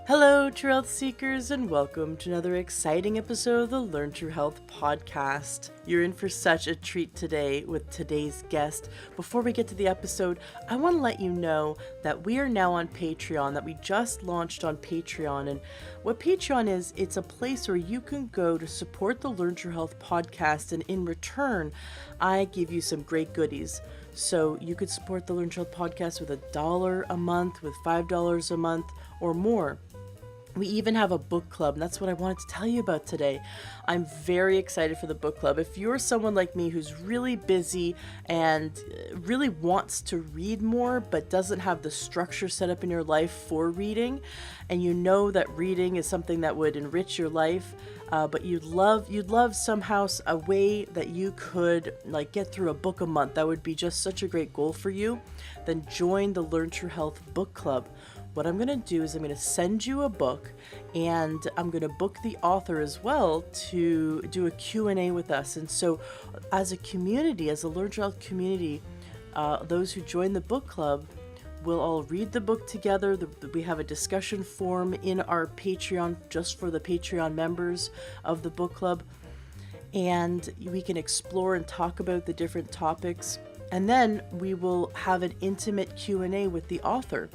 Hello, True Health Seekers, and welcome to another exciting episode of the Learn True Health podcast. You're in for such a treat today with today's guest. Before we get to the episode, I want to let you know that we are now on Patreon, that we just launched on Patreon. And what Patreon is, it's a place where you can go to support the Learn True Health podcast, and in return, I give you some great goodies. So you could support the Learn True Health podcast with $1 a month, with $5 a month, or more. We even have a book club, and that's what I wanted to tell you about today. I'm very excited for the book club. If you're someone like me who's really busy and really wants to read more but doesn't have the structure set up in your life for reading, and you know that reading is something that would enrich your life, but you'd love somehow a way that you could get through a book a month, that would be just such a great goal for you, then join the Learn True Health book club. What I'm going to do is I'm going to send you a book, and I'm going to book the author as well to do a Q&A with us. And so as a community, as a Learn True Health community, those who join the book club will all read the book together. We have a discussion forum in our Patreon just for the Patreon members of the book club, and we can explore and talk about the different topics. And then we will have an intimate Q&A with the author.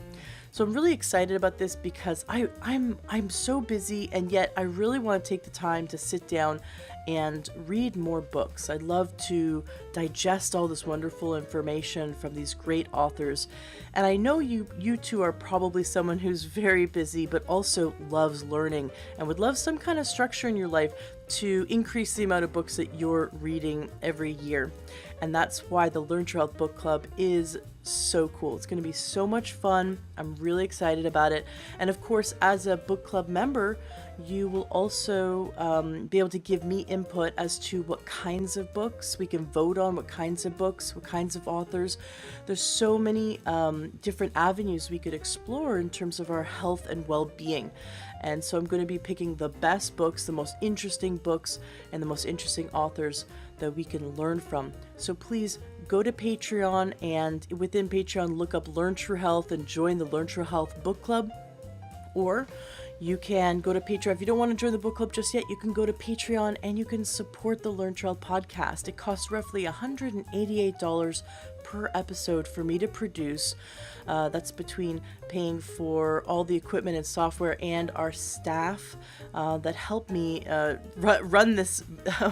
So I'm really excited about this because I'm so busy, and yet I really want to take the time to sit down and read more books. I love to digest all this wonderful information from these great authors. And I know you two are probably someone who's very busy but also loves learning and would love some kind of structure in your life to increase the amount of books that you're reading every year. And that's why the Learn True Health Book Club is so cool. It's going to be so much fun. I'm really excited about it. And of course, as a book club member, you will also be able to give me input as to what kinds of books we can vote on, what kinds of books, what kinds of authors. There's so many different avenues we could explore in terms of our health and well-being. And so I'm going to be picking the best books, the most interesting books, and the most interesting authors that we can learn from. So please go to Patreon, and within Patreon, look up Learn True Health and join the Learn True Health book club. Or you can go to Patreon. If you don't want to join the book club just yet, you can go to Patreon and you can support the Learn True Health podcast. It costs roughly $188 per episode for me to produce. That's between paying for all the equipment and software and our staff that help me run this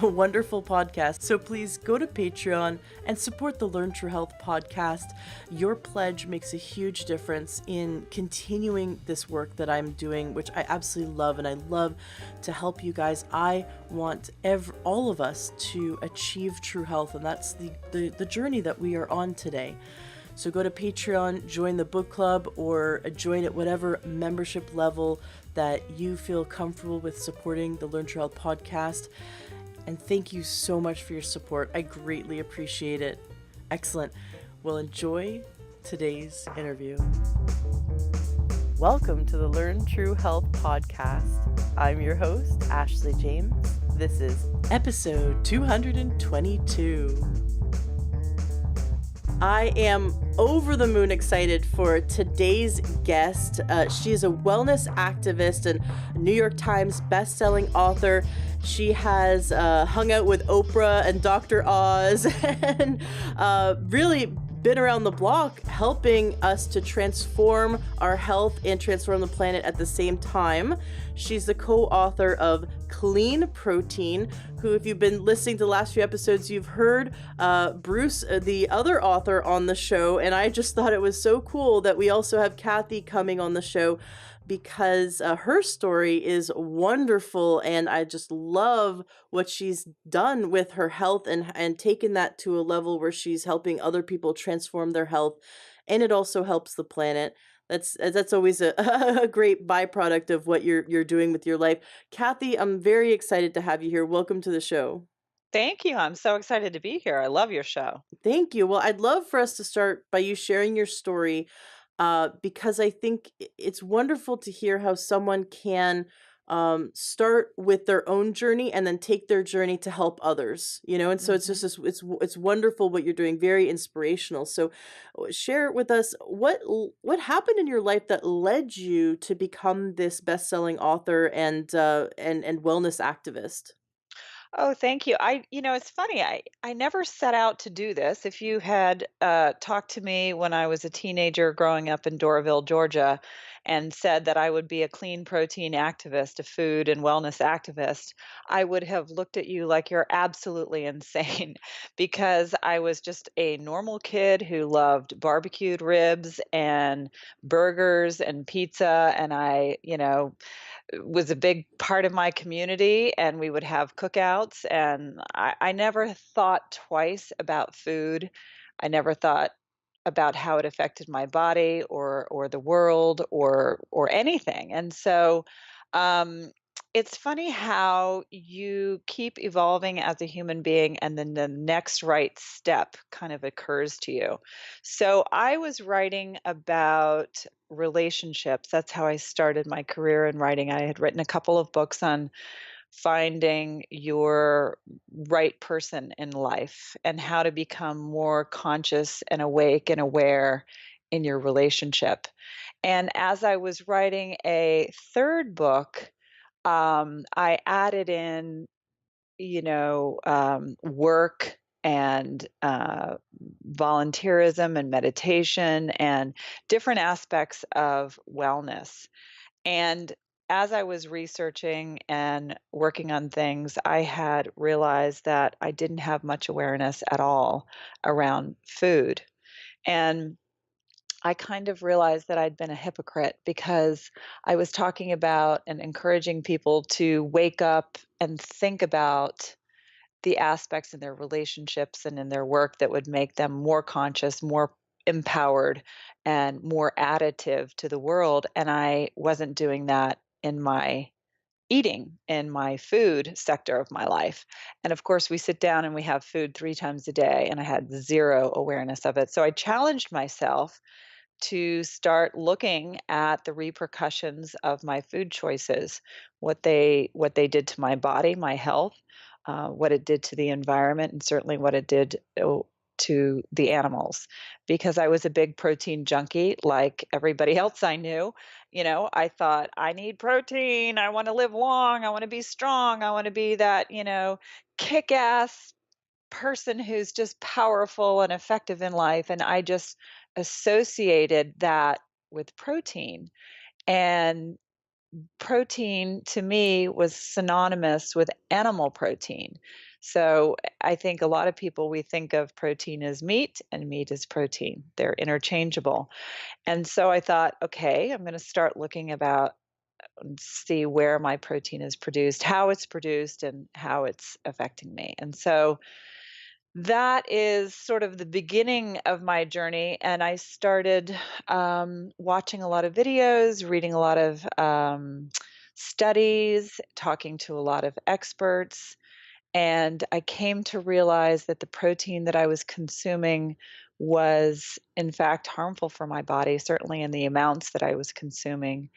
wonderful podcast. So please go to Patreon and support the Learn True Health podcast. Your pledge makes a huge difference in continuing this work that I'm doing, which I absolutely love, and I love to help you guys. I want all of us to achieve true health, and that's the journey that we are on today. So go to Patreon, join the book club, or join at whatever membership level that you feel comfortable with supporting the Learn True Health podcast. And thank you so much for your support. I greatly appreciate it. Excellent. Well, enjoy today's interview. Welcome to the Learn True Health podcast. I'm your host, Ashley James. This is episode 222. I am over the moon excited for today's guest. She is a wellness activist and New York Times best-selling author. She has hung out with Oprah and Dr. Oz and really been around the block helping us to transform our health and transform the planet at the same time. She's the co-author of Clean Protein, who, if you've been listening to the last few episodes, you've heard Bruce, the other author, on the show. And I just thought it was so cool that we also have Kathy coming on the show, because her story is wonderful, and I just love what she's done with her health and taken that to a level where she's helping other people transform their health, and it also helps the planet. That's always a great byproduct of what you're doing with your life. Kathy, I'm very excited to have you here. Welcome to the show. Thank you. I'm so excited to be here. I love your show. Thank you. Well, I'd love for us to start by you sharing your story, because I think it's wonderful to hear how someone can start with their own journey and then take their journey to help others, and so it's just Mhm. this, it's wonderful what you're doing, very inspirational. So share with us what happened in your life that led you to become this best-selling author and wellness activist. Oh, thank you. It's funny. I never set out to do this. If you had talked to me when I was a teenager growing up in Doraville, Georgia, and said that I would be a clean protein activist, a food and wellness activist, I would have looked at you like you're absolutely insane because I was just a normal kid who loved barbecued ribs and burgers and pizza. And was a big part of my community, and we would have cookouts, and I never thought twice about food. I never thought about how it affected my body or the world or anything. And so um it's funny how you keep evolving as a human being and then the next right step kind of occurs to you. So I was writing about relationships. That's how I started my career in writing. I had written a couple of books on finding your right person in life and how to become more conscious and awake and aware in your relationship. And as I was writing a third book, I added in, work and volunteerism and meditation and different aspects of wellness. And as I was researching and working on things, I had realized that I didn't have much awareness at all around food. And I kind of realized that I'd been a hypocrite because I was talking about and encouraging people to wake up and think about the aspects in their relationships and in their work that would make them more conscious, more empowered, and more additive to the world. And I wasn't doing that in my eating, in my food sector of my life. And of course, we sit down and we have food 3 times a day, and I had zero awareness of it. So I challenged myself to start looking at the repercussions of my food choices, what they did to my body, my health, what it did to the environment, and certainly what it did to the animals. Because I was a big protein junkie, like everybody else I knew. I thought I need protein. I want to live long. I want to be strong. I want to be that kick-ass person who's just powerful and effective in life, and I just associated that with protein. And protein to me was synonymous with animal protein. So I think a lot of people, we think of protein as meat and meat as protein. They're interchangeable. And so I thought, okay, I'm going to start looking about and see where my protein is produced, how it's produced, and how it's affecting me. And so that is sort of the beginning of my journey, and I started watching a lot of videos, reading a lot of studies, talking to a lot of experts, and I came to realize that the protein that I was consuming was, in fact, harmful for my body, certainly in the amounts that I was consuming.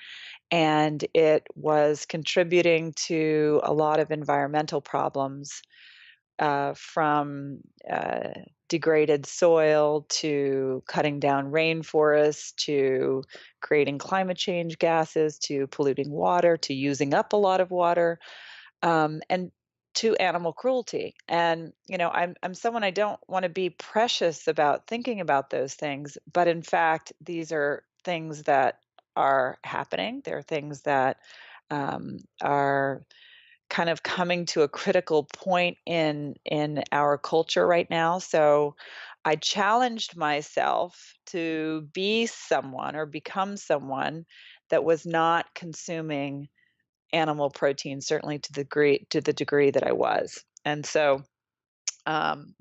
And it was contributing to a lot of environmental problems, from degraded soil to cutting down rainforests to creating climate change gases to polluting water to using up a lot of water, and to animal cruelty. And I'm someone, I don't want to be precious about thinking about those things, but in fact, these are things that are happening. They're things that are kind of coming to a critical point in our culture right now. So I challenged myself to be someone or become someone that was not consuming animal protein, certainly to the degree that I was. And so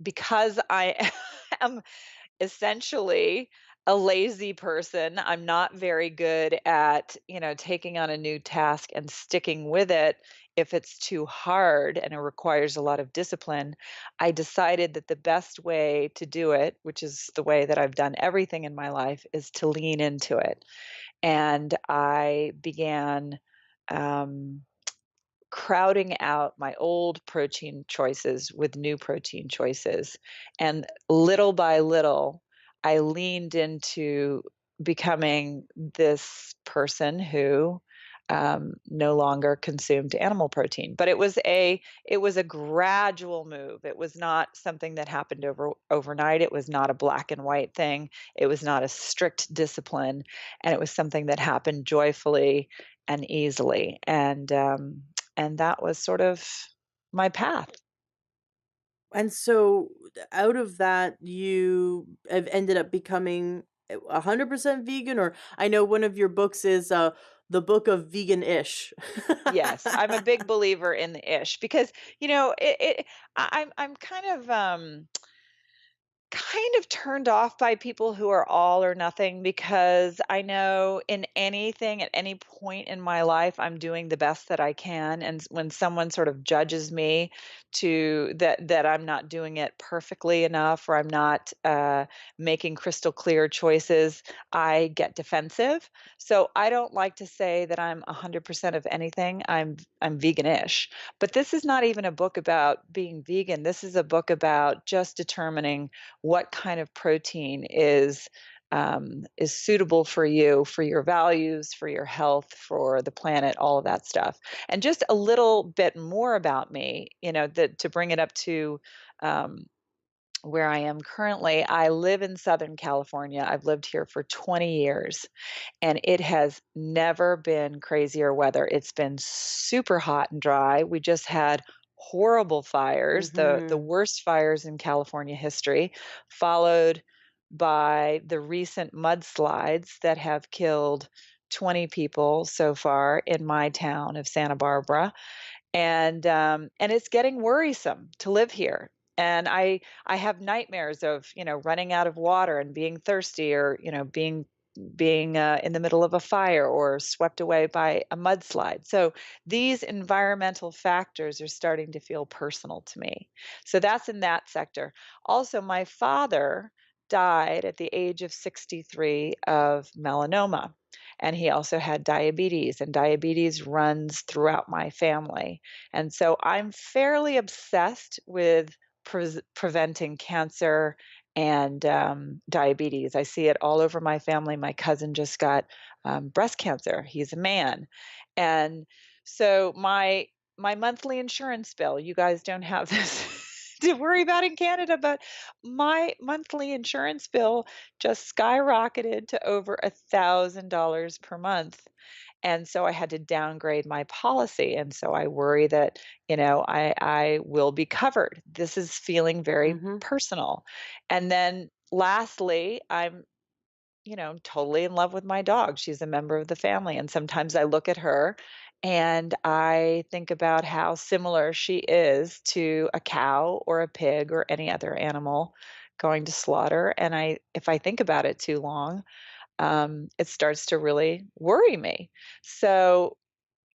because I am essentially a lazy person. I'm not very good at, taking on a new task and sticking with it if it's too hard and it requires a lot of discipline. I decided that the best way to do it, which is the way that I've done everything in my life, is to lean into it. And I began crowding out my old protein choices with new protein choices. And little by little, I leaned into becoming this person who no longer consumed animal protein. But it was a gradual move. It was not something that happened overnight. It was not a black and white thing. It was not a strict discipline, and it was something that happened joyfully and easily. And that was sort of my path. And so out of that, you have ended up becoming 100% vegan, or I know one of your books is the book of vegan-ish. Yes, I'm a big believer in the ish because I'm kind of turned off by people who are all or nothing because I know in anything at any point in my life I'm doing the best that I can, and when someone sort of judges me to that I'm not doing it perfectly enough, or I'm not making crystal clear choices, I get defensive. So I don't like to say that I'm 100% of anything. I'm veganish, but this is not even a book about being vegan. This is a book about just determining what kind of protein is suitable for you, for your values, for your health, for the planet, all of that stuff. And just a little bit more about me, that to bring it up to um, where I am currently. I live in Southern California. I've lived here for 20 years, and it has never been crazier weather. It's been super hot and dry. We just had horrible fires, the Mhm. worst fires in California history, followed by the recent mudslides that have killed 20 people so far in my town of Santa Barbara. And it's getting worrisome to live here. And I have nightmares of, running out of water and being thirsty, or, being in the middle of a fire or swept away by a mudslide. So these environmental factors are starting to feel personal to me. So that's in that sector. Also, my father died at the age of 63 of melanoma. And he also had diabetes, and diabetes runs throughout my family. And so I'm fairly obsessed with preventing cancer and diabetes. I see it all over my family. My cousin just got breast cancer. He's a man, and so my monthly insurance bill. You guys don't have this to worry about in Canada, but my monthly insurance bill just skyrocketed to over $1,000 per month. And so I had to downgrade my policy, and so I worry that, I will be covered. This is feeling very Mhm. personal. And then lastly, I'm, totally in love with my dog. She's a member of the family, and sometimes I look at her and I think about how similar she is to a cow or a pig or any other animal going to slaughter, and I if I think about it too long, it starts to really worry me. So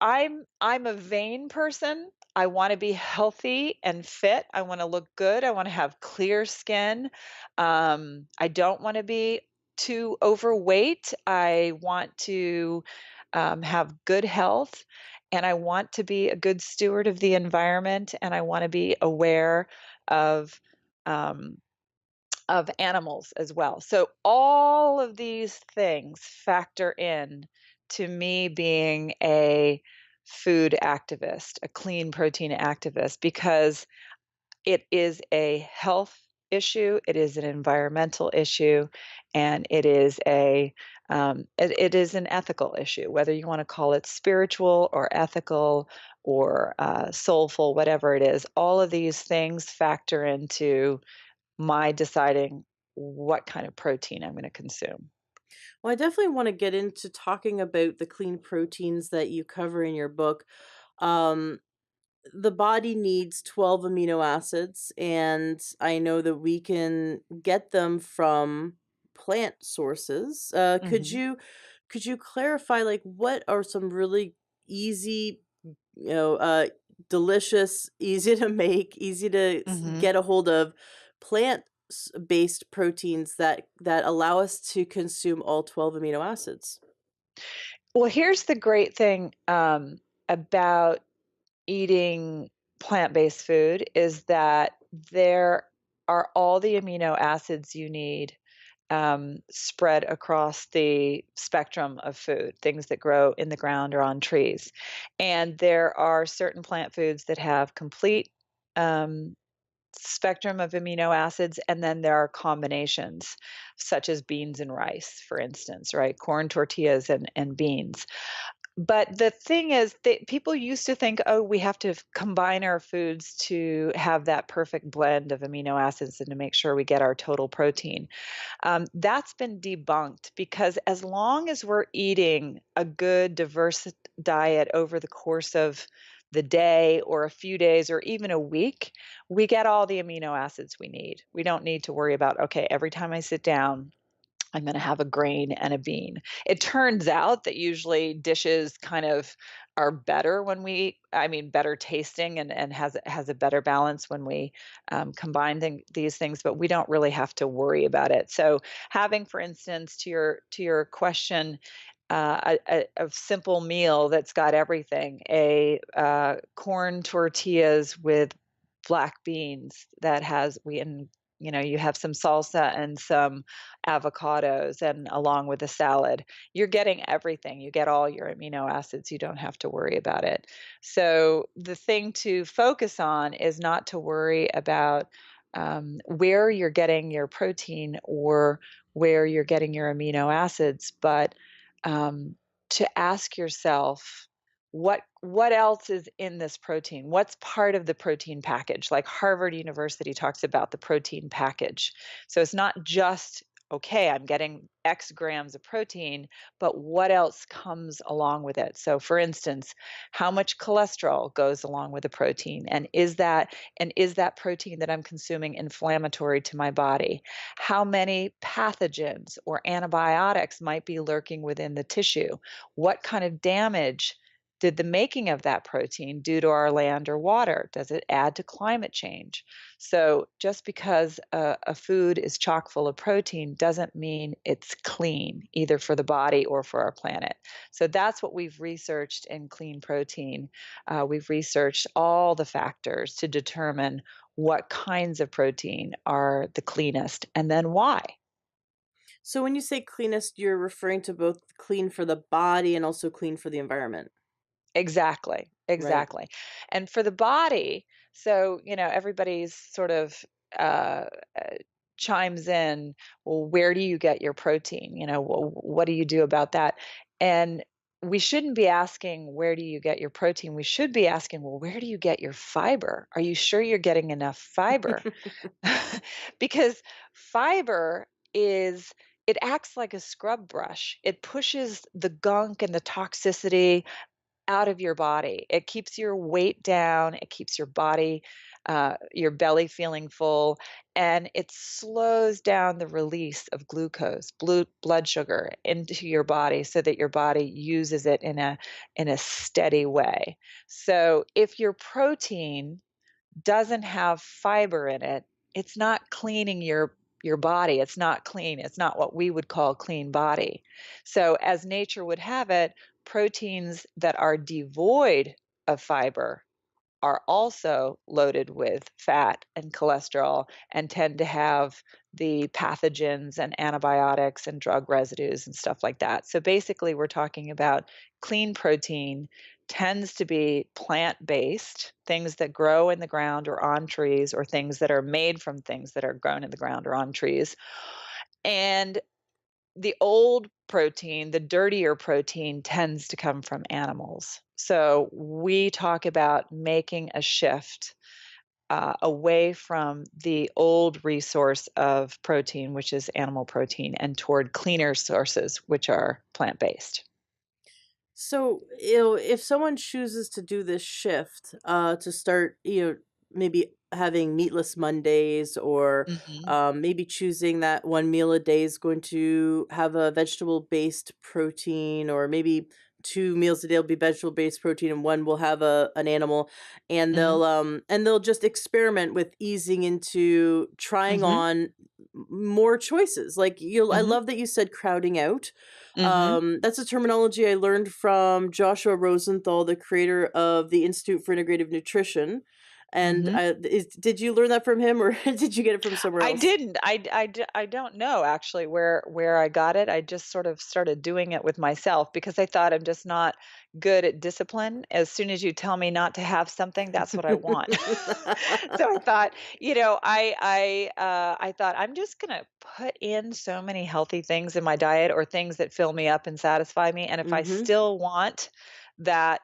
I'm a vain person. I want to be healthy and fit. I want to look good. I want to have clear skin. I don't want to be too overweight. I want to have good health, and I want to be a good steward of the environment, and I want to be aware of um, of animals as well. So all of these things factor in to me being a food activist, a clean protein activist, because it is a health issue, it is an environmental issue, and it is an ethical issue. Whether you want to call it spiritual or ethical or soulful, whatever it is, all of these things factor into my deciding what kind of protein I'm gonna consume. Well, I definitely want to get into talking about the clean proteins that you cover in your book. Um, the body needs 12 amino acids, and I know that we can get them from plant sources. Mhm. Could you clarify, like, what are some really easy, delicious, easy to make, easy to Mhm. get a hold of plant based proteins that allow us to consume all 12 amino acids? Well, here's the great thing, about eating plant-based food is that there are all the amino acids you need spread across the spectrum of food, things that grow in the ground or on trees. And there are certain plant foods that have complete um, spectrum of amino acids, and then there are combinations, such as beans and rice, for instance, right? Corn tortillas and beans. But the thing is that people used to think, "Oh, we have to combine our foods to have that perfect blend of amino acids and to make sure we get our total protein." That's been debunked because as long as we're eating a good, diverse diet over the course of the day or a few days or even a week, we get all the amino acids we need. We don't need to worry about, okay, every time I sit down, I'm gonna have a grain and a bean. It turns out that usually dishes kind of are better when better tasting and has a better balance when we, combine these things, but we don't really have to worry about it. So, having, for instance, to your question, a simple meal that's got everything, corn tortillas with black beans that has we and you have some salsa and some avocados and along with a salad. You're getting everything. You get all your amino acids. You don't have to worry about it. So the thing to focus on is not to worry about where you're getting your protein or where you're getting your amino acids, but to ask yourself what else is in this protein? What's part of the protein package? Like Harvard University talks about the protein package. So it's not just, okay, I'm getting X grams of protein, but what else comes along with it? So for instance, how much cholesterol goes along with the protein? And is that protein that I'm consuming inflammatory to my body? How many pathogens or antibiotics might be lurking within the tissue? What kind of damage did the making of that protein do to our land or water? Does it add to climate change? So, just because a food is chock full of protein doesn't mean it's clean, either for the body or for our planet. So, that's what we've researched in clean protein. We've researched all the factors to determine what kinds of protein are the cleanest and then why. So when you say cleanest, you're referring to both clean for the body and also clean for the environment, Exactly, right? exactly. And for the body, so, everybody's sort of uh, uh, chimes in, well, where do you get your protein? What do you do about that? And we shouldn't be asking, where do you get your protein? We should be asking, well, where do you get your fiber? Are you sure you're getting enough fiber? Because fiber is, it acts like a scrub brush. It pushes the gunk and the toxicity out of your body. It keeps your weight down, it keeps your belly feeling full, and it slows down the release of glucose, blood sugar into your body so that your body uses it in a steady way. So if your protein doesn't have fiber in it, it's not cleaning your body. It's not clean. It's not what we would call clean body. So as nature would have it, proteins that are devoid of fiber are also loaded with fat and cholesterol and tend to have the pathogens and antibiotics and drug residues and stuff like that. So basically, we're talking about clean protein tends to be plant-based, things that grow in the ground or on trees, or things that are made from things that are grown in the ground or on trees. And the old protein, the dirtier protein, tends to come from animals. So we talk about making a shift away from the old resource of protein, which is animal protein, and toward cleaner sources, which are plant based. So, if someone chooses to do this shift, to start, maybe having meatless Mondays or Hmm. maybe choosing that one meal a day is going to have a vegetable based protein, or maybe two meals a day will be vegetable based protein and one will have an animal, and Hmm. they'll just experiment with easing into trying Hmm. on more choices. Like I Mhm. love that you said crowding out. Mhm. That's a terminology I learned from Joshua Rosenthal, the creator of the Institute for Integrative Nutrition. And Mhm. did you learn that from him, or did you get it from somewhere I else? didn't. I don't know actually where I got it. I just sort of started doing it with myself because I thought I'm just not good at discipline. As soon as you tell me not to have something, that's what I want. So I thought, I thought I'm just gonna put in so many healthy things in my diet or things that fill me up and satisfy me. And if I Mhm. still want that,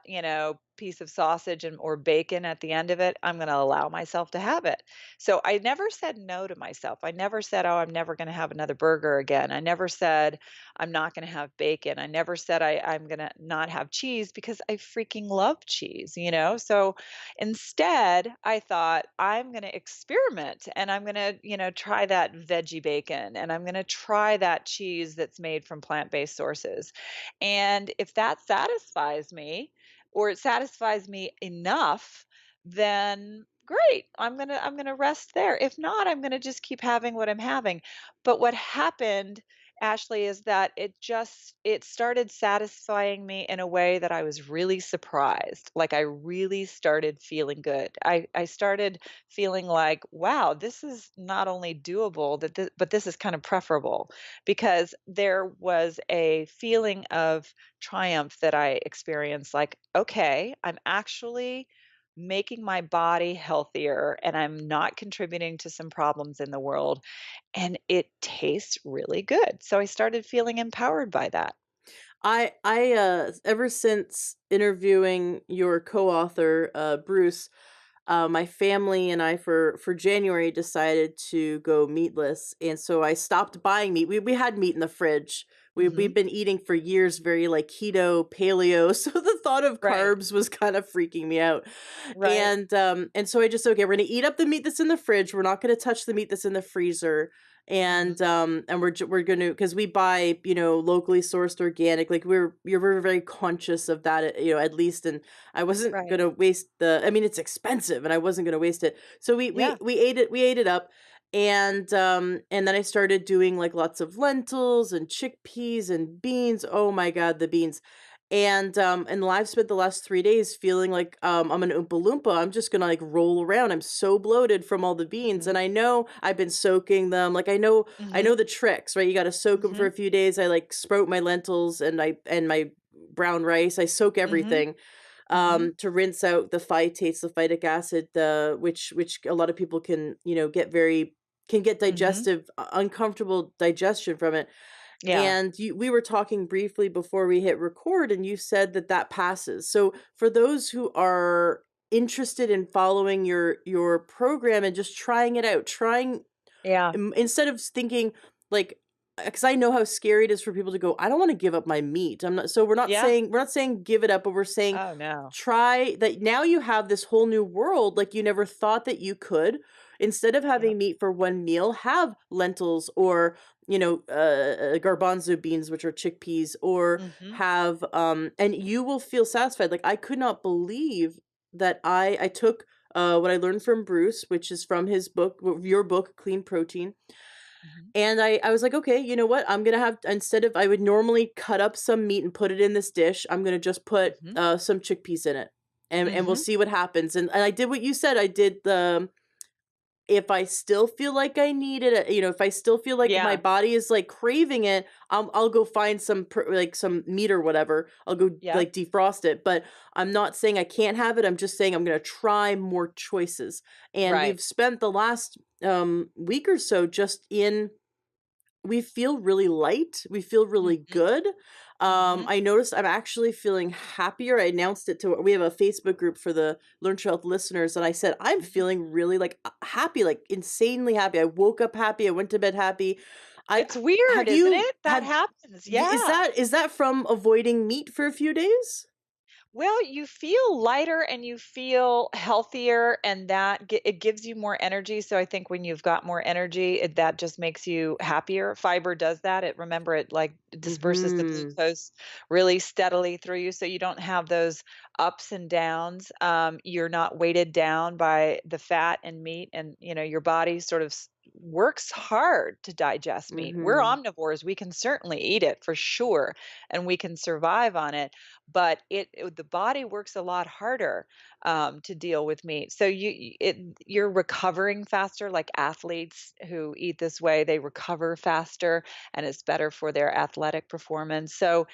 piece of sausage and or bacon at the end of it, I'm gonna allow myself to have it. So I never said no to myself. I never said, "Oh, I'm never going to have another burger again." I never said, "I'm not going to have bacon." I never said, I'm going to not have cheese because I freaking love cheese. So instead, I thought, I'm going to experiment and I'm going to, try that veggie bacon and I'm going to try that cheese that's made from plant based sources. And if that satisfies me, or it satisfies me enough, then great. I'm going to rest there. If not, I'm going to just keep having what I'm having. But what happened, Ashley, is that it started satisfying me in a way that I was really surprised. Like I really started feeling good. I started feeling like, wow, this is not only doable but this is kind of preferable, because there was a feeling of triumph that I experienced, like, okay, I'm actually making my body healthier and I'm not contributing to some problems in the world, and it tastes really good. So I started feeling empowered by that. I ever since interviewing your co-author, Bruce, my family and I for January decided to go meatless, and so I stopped buying meat. We had meat in the fridge. We've Mhm. been eating for years, very like keto, paleo. So the thought of Right. carbs was kind of freaking me out. Right. And so I just, okay, we're gonna eat up the meat that's in the fridge. We're not gonna touch the meat that's in the freezer. Mhm. And we're gonna, because we buy, locally sourced organic. Like we're very conscious of that, at least. And I wasn't Right. gonna waste I mean, it's expensive and I wasn't gonna waste it. So Yeah. we ate it up. And then I started doing like lots of lentils and chickpeas and beans. Oh my God, the beans. And I've spent the last 3 days feeling like I'm an Oompa Loompa. I'm just gonna like roll around. I'm so bloated from all the beans. Mhm. And I know I've been soaking them. Like I know Mhm. the tricks, right? You gotta soak them for Mhm. a few days. I like sprout my lentils and my brown rice. I soak Mhm. everything Mhm. to rinse out the phytates, the phytic acid, which a lot of people can, can get Mhm. uncomfortable digestion from it. Yeah. And we were talking briefly before we hit record, and you said that that passes. So for those who are interested in following your program and just trying it out, Yeah. instead of thinking like, because I know how scary it is for people to go, I don't want to give up my meat. I'm not. So Yeah. we're not saying give it up, but we're saying Oh, no. try that. Now you have this whole new world, like you never thought that you could. Instead of Yep. having meat for one meal, have lentils or garbanzo beans, which are chickpeas, or Mhm. have and you will feel satisfied. Like I could not believe that I took what I learned from Bruce, which is from his book, your book, Clean Protein. Mhm. And I was like, okay, you know what? I'm gonna have, instead of, I would normally cut up some meat and put it in this dish. I'm gonna just put Mhm. some chickpeas in it, and we'll Mhm. see what happens. And I did what you said. I did the if I still feel like I need it, if I still feel like my Yeah. body is like craving it, I'll go find like some meat or whatever. I'll go Yep. like defrost it. But I'm not saying I can't have it. I'm just saying I'm gonna try more choices. And Right. we've spent the last week or so just in we feel really light. We feel really Mhm. good. Mhm. I noticed I'm actually feeling happier. I announced it to we have a Facebook group for the Learn to Health listeners, and I said I'm Mhm. feeling really like happy, like insanely happy. I woke up happy. I went to bed happy. I It's weird, have isn't you it? That have happens. is Yeah. that from avoiding meat for a few days? Well, you feel lighter and you feel healthier, and it gives you more energy. So I think when you've got more energy, that just makes you happier. Fiber does that. It like disperses the Mhm. glucose really steadily through you, so you don't have those ups and downs. You're not weighted down by the fat and meat, and your body sort of works hard to digest meat. We're Mhm. omnivores. We can certainly eat it for sure, and we can survive on it, but the body works a lot harder to deal with meat. So you're recovering faster. Like athletes who eat this way, they recover faster, and it's better for their athletic performance. So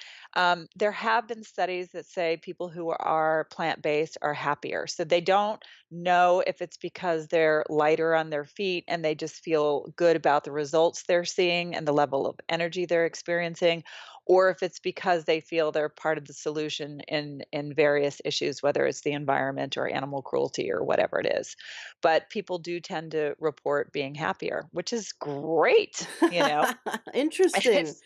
there have been studies that say people who are plant based are happier. So they don't know if it's because they're lighter on their feet and they just feel good about the results they're seeing and the level of energy they're experiencing, or if it's because they feel they're part of the solution in various issues, whether it's the environment or animal cruelty or whatever it is. But people do tend to report being happier, which is great. Interesting. It's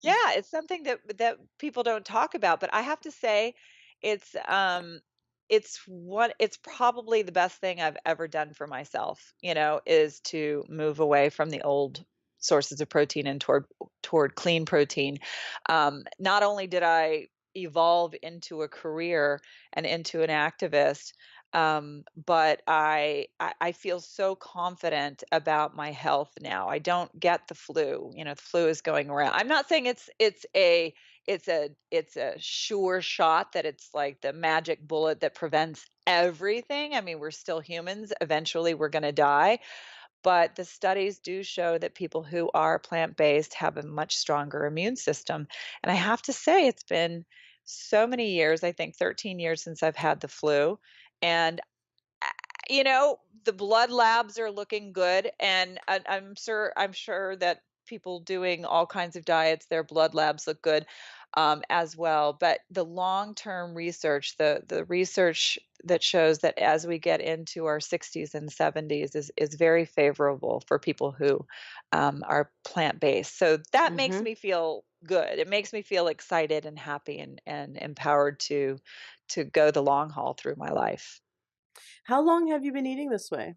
yeah, it's something that people don't talk about, but I have to say it's it's probably the best thing I've ever done for myself, is to move away from the old sources of protein and toward clean protein. Not only did I evolve into a career and into an activist, but I feel so confident about my health now. I don't get the flu. The flu is going around. I'm not saying it's a sure shot that it's like the magic bullet that prevents everything. I mean, we're still humans. Eventually, we're going to die. But the studies do show that people who are plant-based have a much stronger immune system. And I have to say, it's been so many years, I think 13 years since I've had the flu. And the blood labs are looking good, and I'm sure that people doing all kinds of diets, their blood labs look good, as well. But the long-term research, the research that shows that as we get into our 60s and 70s is very favorable for people who are plant-based. So that makes Mhm. me feel good. It makes me feel excited and happy and empowered to go the long haul through my life. How long have you been eating this way?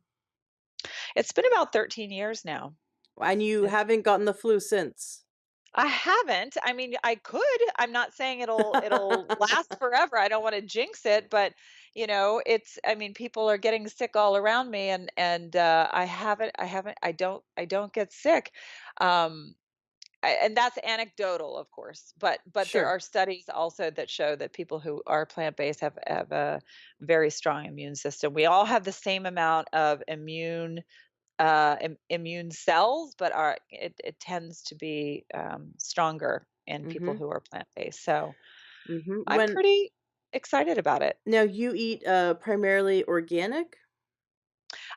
It's been about 13 years now. And you It's haven't gotten the flu since? I haven't. I mean, I could. I'm not saying it'll last forever. I don't wanna jinx it, but, I mean, people are getting sick all around me, and I don't get sick. Um, and that's anecdotal, of course, but there Sure. are studies also that show that people who are plant-based have a very strong immune system. We all have the same amount of immune cells, but it tends to be stronger in people Mhm. who are plant-based. So Mhm. I'm pretty excited about it. Now you eat, primarily organic?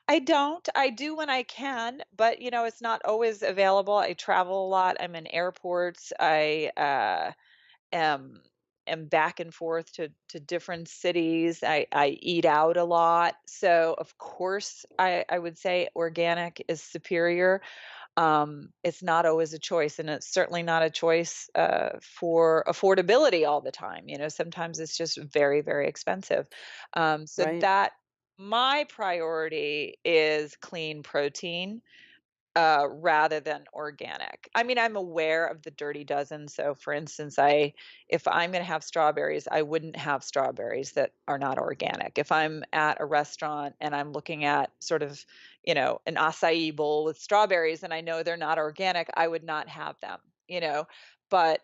I don't. I do when I can, but it's not always available. I travel a lot. I'm in airports. I am am back and forth to different cities. I eat out a lot. So of course I would say organic is superior. It's not always a choice, and it's certainly not a choice for affordability all the time. Sometimes it's just very, very expensive. So Right. that my priority is clean protein rather than organic. I mean, I'm aware of the dirty dozen. So, for instance, if I'm going to have strawberries, I wouldn't have strawberries that are not organic. If I'm at a restaurant and I'm looking at sort of, an acai bowl with strawberries and I know they're not organic, I would not have them. You know, but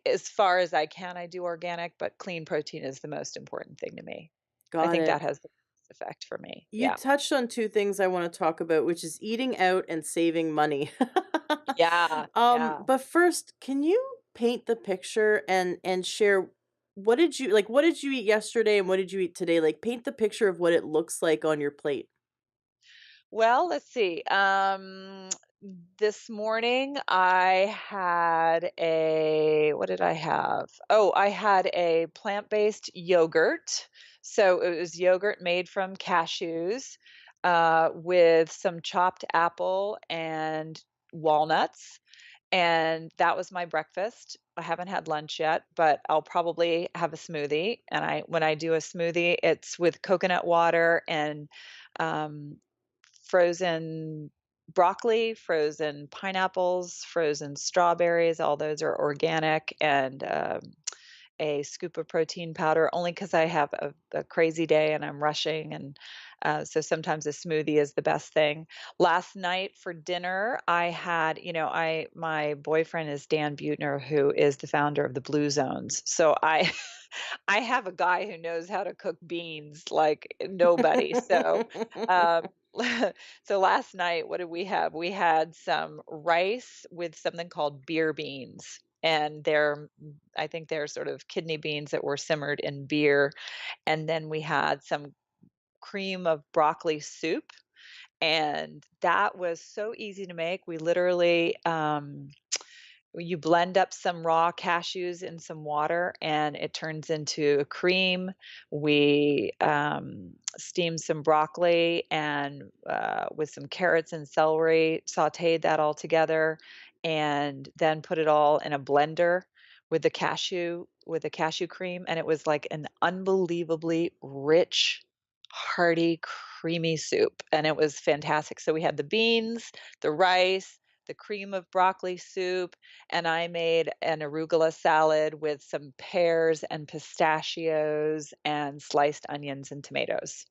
as far as I can, I do organic, but clean protein is the most important thing to me. I Got think it. that has the biggest effect for me. You Yeah. touched on 2 things I wanna talk about, which is eating out and saving money. Yeah. Yeah. But first, can you paint the picture and share what did you eat yesterday and what did you eat today? Like, paint the picture of what it looks like on your plate. Well, let's see. This morning I had what did I have? Oh, I had a plant-based yogurt. So it was yogurt made from cashews, with some chopped apple and walnuts. and that was my breakfast. I haven't had lunch yet, but I'll probably have a smoothie, and I when I do a smoothie, it's with coconut water and, um, frozen broccoli, frozen pineapples, frozen strawberries, all those are organic, and, a scoop of protein powder only because I have a crazy day and I'm rushing, and, so sometimes a smoothie is the best thing. Last night for dinner, I had my boyfriend is Dan Buettner, who is the founder of the Blue Zones. So I I have a guy who knows how to cook beans like nobody. So, um, so last night, what did we have? We had some rice with something called beer beans. And I think they're sort of kidney beans that were simmered in beer. And then we had some cream of broccoli soup. And that was so easy to make. We literally, you blend up some raw cashews in some water and it turns into a cream. We steamed some broccoli and with some carrots and celery, sauteed that all together, and then put it all in a blender with the cashew cream, and it was like an unbelievably rich, hearty, creamy soup, and it was fantastic. So we had the beans, the rice, the cream of broccoli soup, and I made an arugula salad with some pears and pistachios and sliced onions and tomatoes.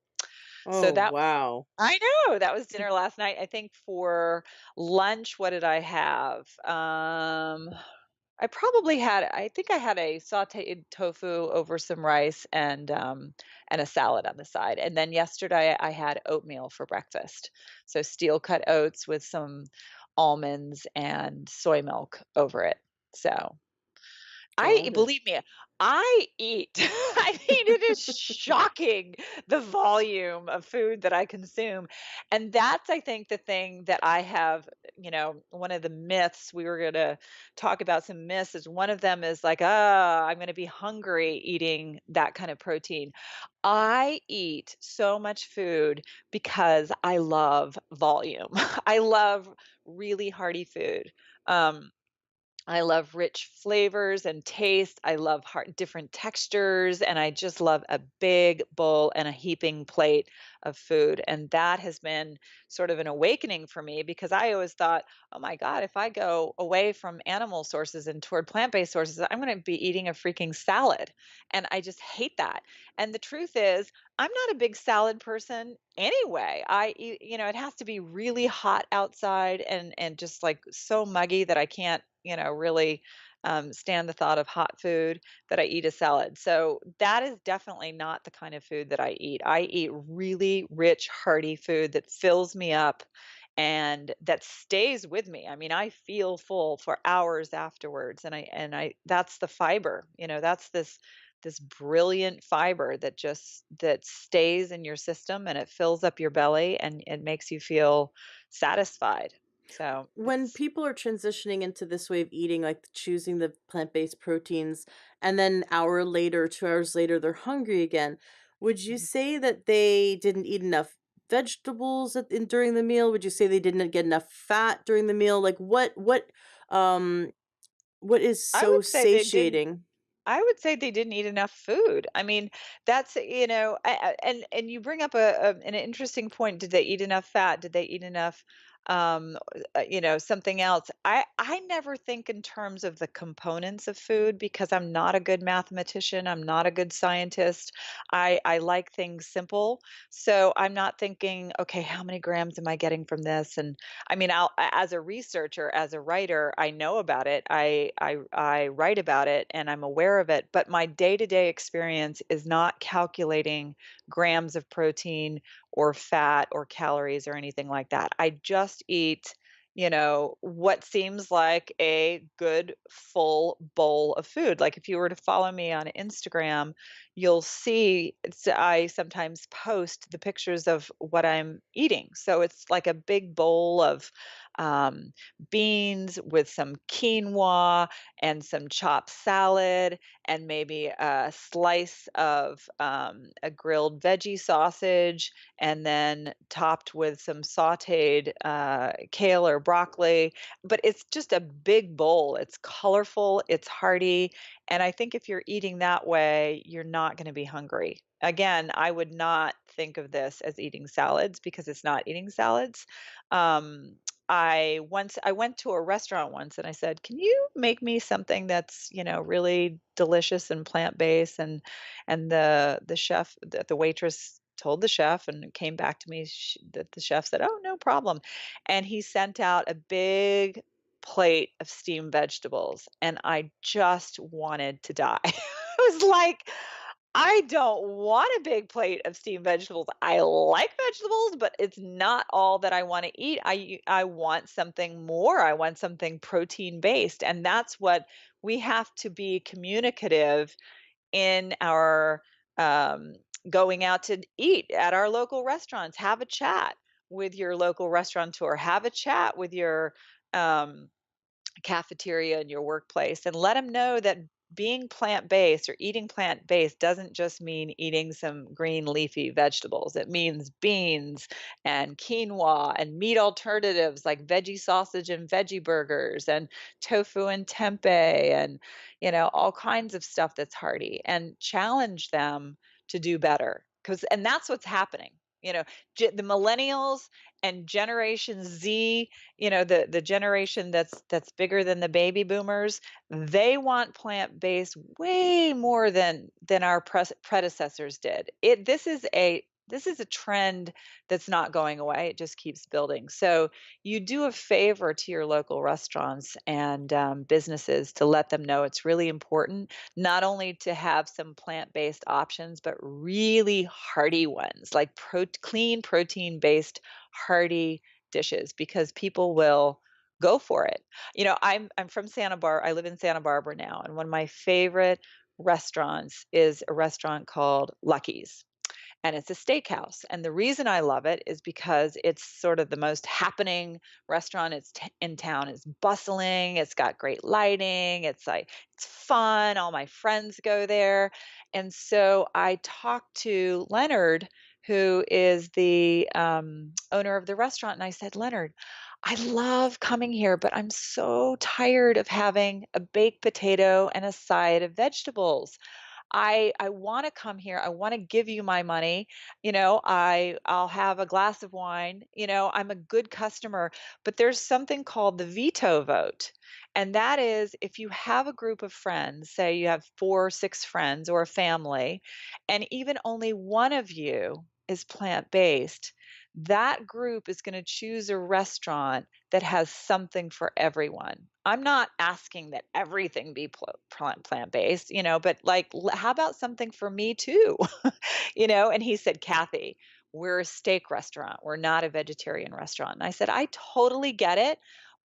So Oh, that wow. I know, that was dinner last night. I think for lunch, what did I have? I think I had a sauteed tofu over some rice and a salad on the side. And then yesterday I had oatmeal for breakfast. So steel cut oats with some almonds and soy milk over it. So Got it. believe me, I eat. I mean, it is shocking the volume of food that I consume. And that's, I think, the thing that I have, one of the myths we were going to talk about some myths is one of them is like, I'm going to be hungry eating that kind of protein. I eat so much food because I love volume. I love really hearty food. Um, I love rich flavors and taste. I love different textures, and I just love a big bowl and a heaping plate of food. And that has been sort of an awakening for me because I always thought, oh my God, if I go away from animal sources and toward plant based sources, I'm going to be eating a freaking salad. And I just hate that. And the truth is, I'm not a big salad person anyway. It has to be really hot outside and just like so muggy that I can't really stand the thought of hot food, that I eat a salad. So that is definitely not the kind of food that I eat. I eat really rich, hearty food that fills me up and that stays with me. I mean, I feel full for hours afterwards. And I that's the fiber, that's this brilliant fiber that stays in your system and it fills up your belly and it makes you feel satisfied. So When it's people are transitioning into this way of eating, like choosing the plant-based proteins, and then an hour later, 2 hours later, they're hungry again, would you Mhm. say that they didn't eat enough vegetables during the meal? Would you say they didn't get enough fat during the meal? Like um what is I so would say they didn't satiating? I would say they didn't eat enough food. I mean, that's, and you bring up an interesting point. Did they eat enough fat? Did they eat enough, something else? I never think in terms of the components of food because I'm not a good mathematician. I'm not a good scientist. I like things simple. So I'm not thinking, okay, how many grams am I getting from this? And I mean, as a researcher, as a writer, I know about it. I write about it and I'm aware of it, but my day-to-day experience is not calculating grams of protein or fat or calories or anything like that. I just eat, what seems like a good full bowl of food. Like if you were to follow me on Instagram, you'll see I sometimes post the pictures of what I'm eating. So it's like a big bowl of um, beans with some quinoa and some chopped salad and maybe a slice of a grilled veggie sausage, and then topped with some sautéed kale or broccoli. But it's just a big bowl. It's colorful, it's hearty, and I think if you're eating that way, you're not going to be hungry. Again, I would not think of this as eating salads because it's not eating salads. Um, I went to a restaurant once and I said, "Can you make me something that's, really delicious and plant-based?" And the chef, the waitress told the chef, and it came back to me that the chef said, "Oh, no problem." And he sent out a big plate of steamed vegetables, and I just wanted to die. It was like, I don't want a big plate of steamed vegetables. I like vegetables, but it's not all that I want to eat. I want something more. I want something protein based, and that's what we have to be communicative in our um, going out to eat at our local restaurants. Have a chat with your local restaurateur. Have a chat with your um, cafeteria in your workplace and let them know that being plant-based or eating plant-based doesn't just mean eating some green leafy vegetables. It means beans and quinoa and meat alternatives like veggie sausage and veggie burgers and tofu and tempeh and all kinds of stuff that's hearty, and challenge them to do better. Cuz and that's what's happening. You know, the millennials and Generation Z, the generation that's bigger than the baby boomers, they want plant-based way more than our predecessors did. This is a trend that's not going away. It just keeps building. So you do a favor to your local restaurants and businesses to let them know it's really important not only to have some plant-based options, but really hearty ones, like clean protein-based hearty dishes, because people will go for it. I'm from Santa Barbara. I live in Santa Barbara now, and one of my favorite restaurants is a restaurant called Lucky's, and it's a steakhouse. And the reason I love it is because it's sort of the most happening restaurant in town. It's bustling, it's got great lighting, it's fun. All my friends go there. And so I talked to Leonard, who is the owner of the restaurant, and I said, "Leonard, I love coming here, but I'm so tired of having a baked potato and a side of vegetables. I wanna come here, I wanna give you my money, I'll have a glass of wine, I'm a good customer, but there's something called the veto vote, and that is if you have a group of friends, say you have 4 or 6 friends or a family, and even only one of you is plant-based, that group is gonna choose a restaurant that has something for everyone. I'm not asking that everything be plant-based, but like, how about something for me too?" And he said, "Kathy, we're a steak restaurant. We're not a vegetarian restaurant." And I said, "I totally get it.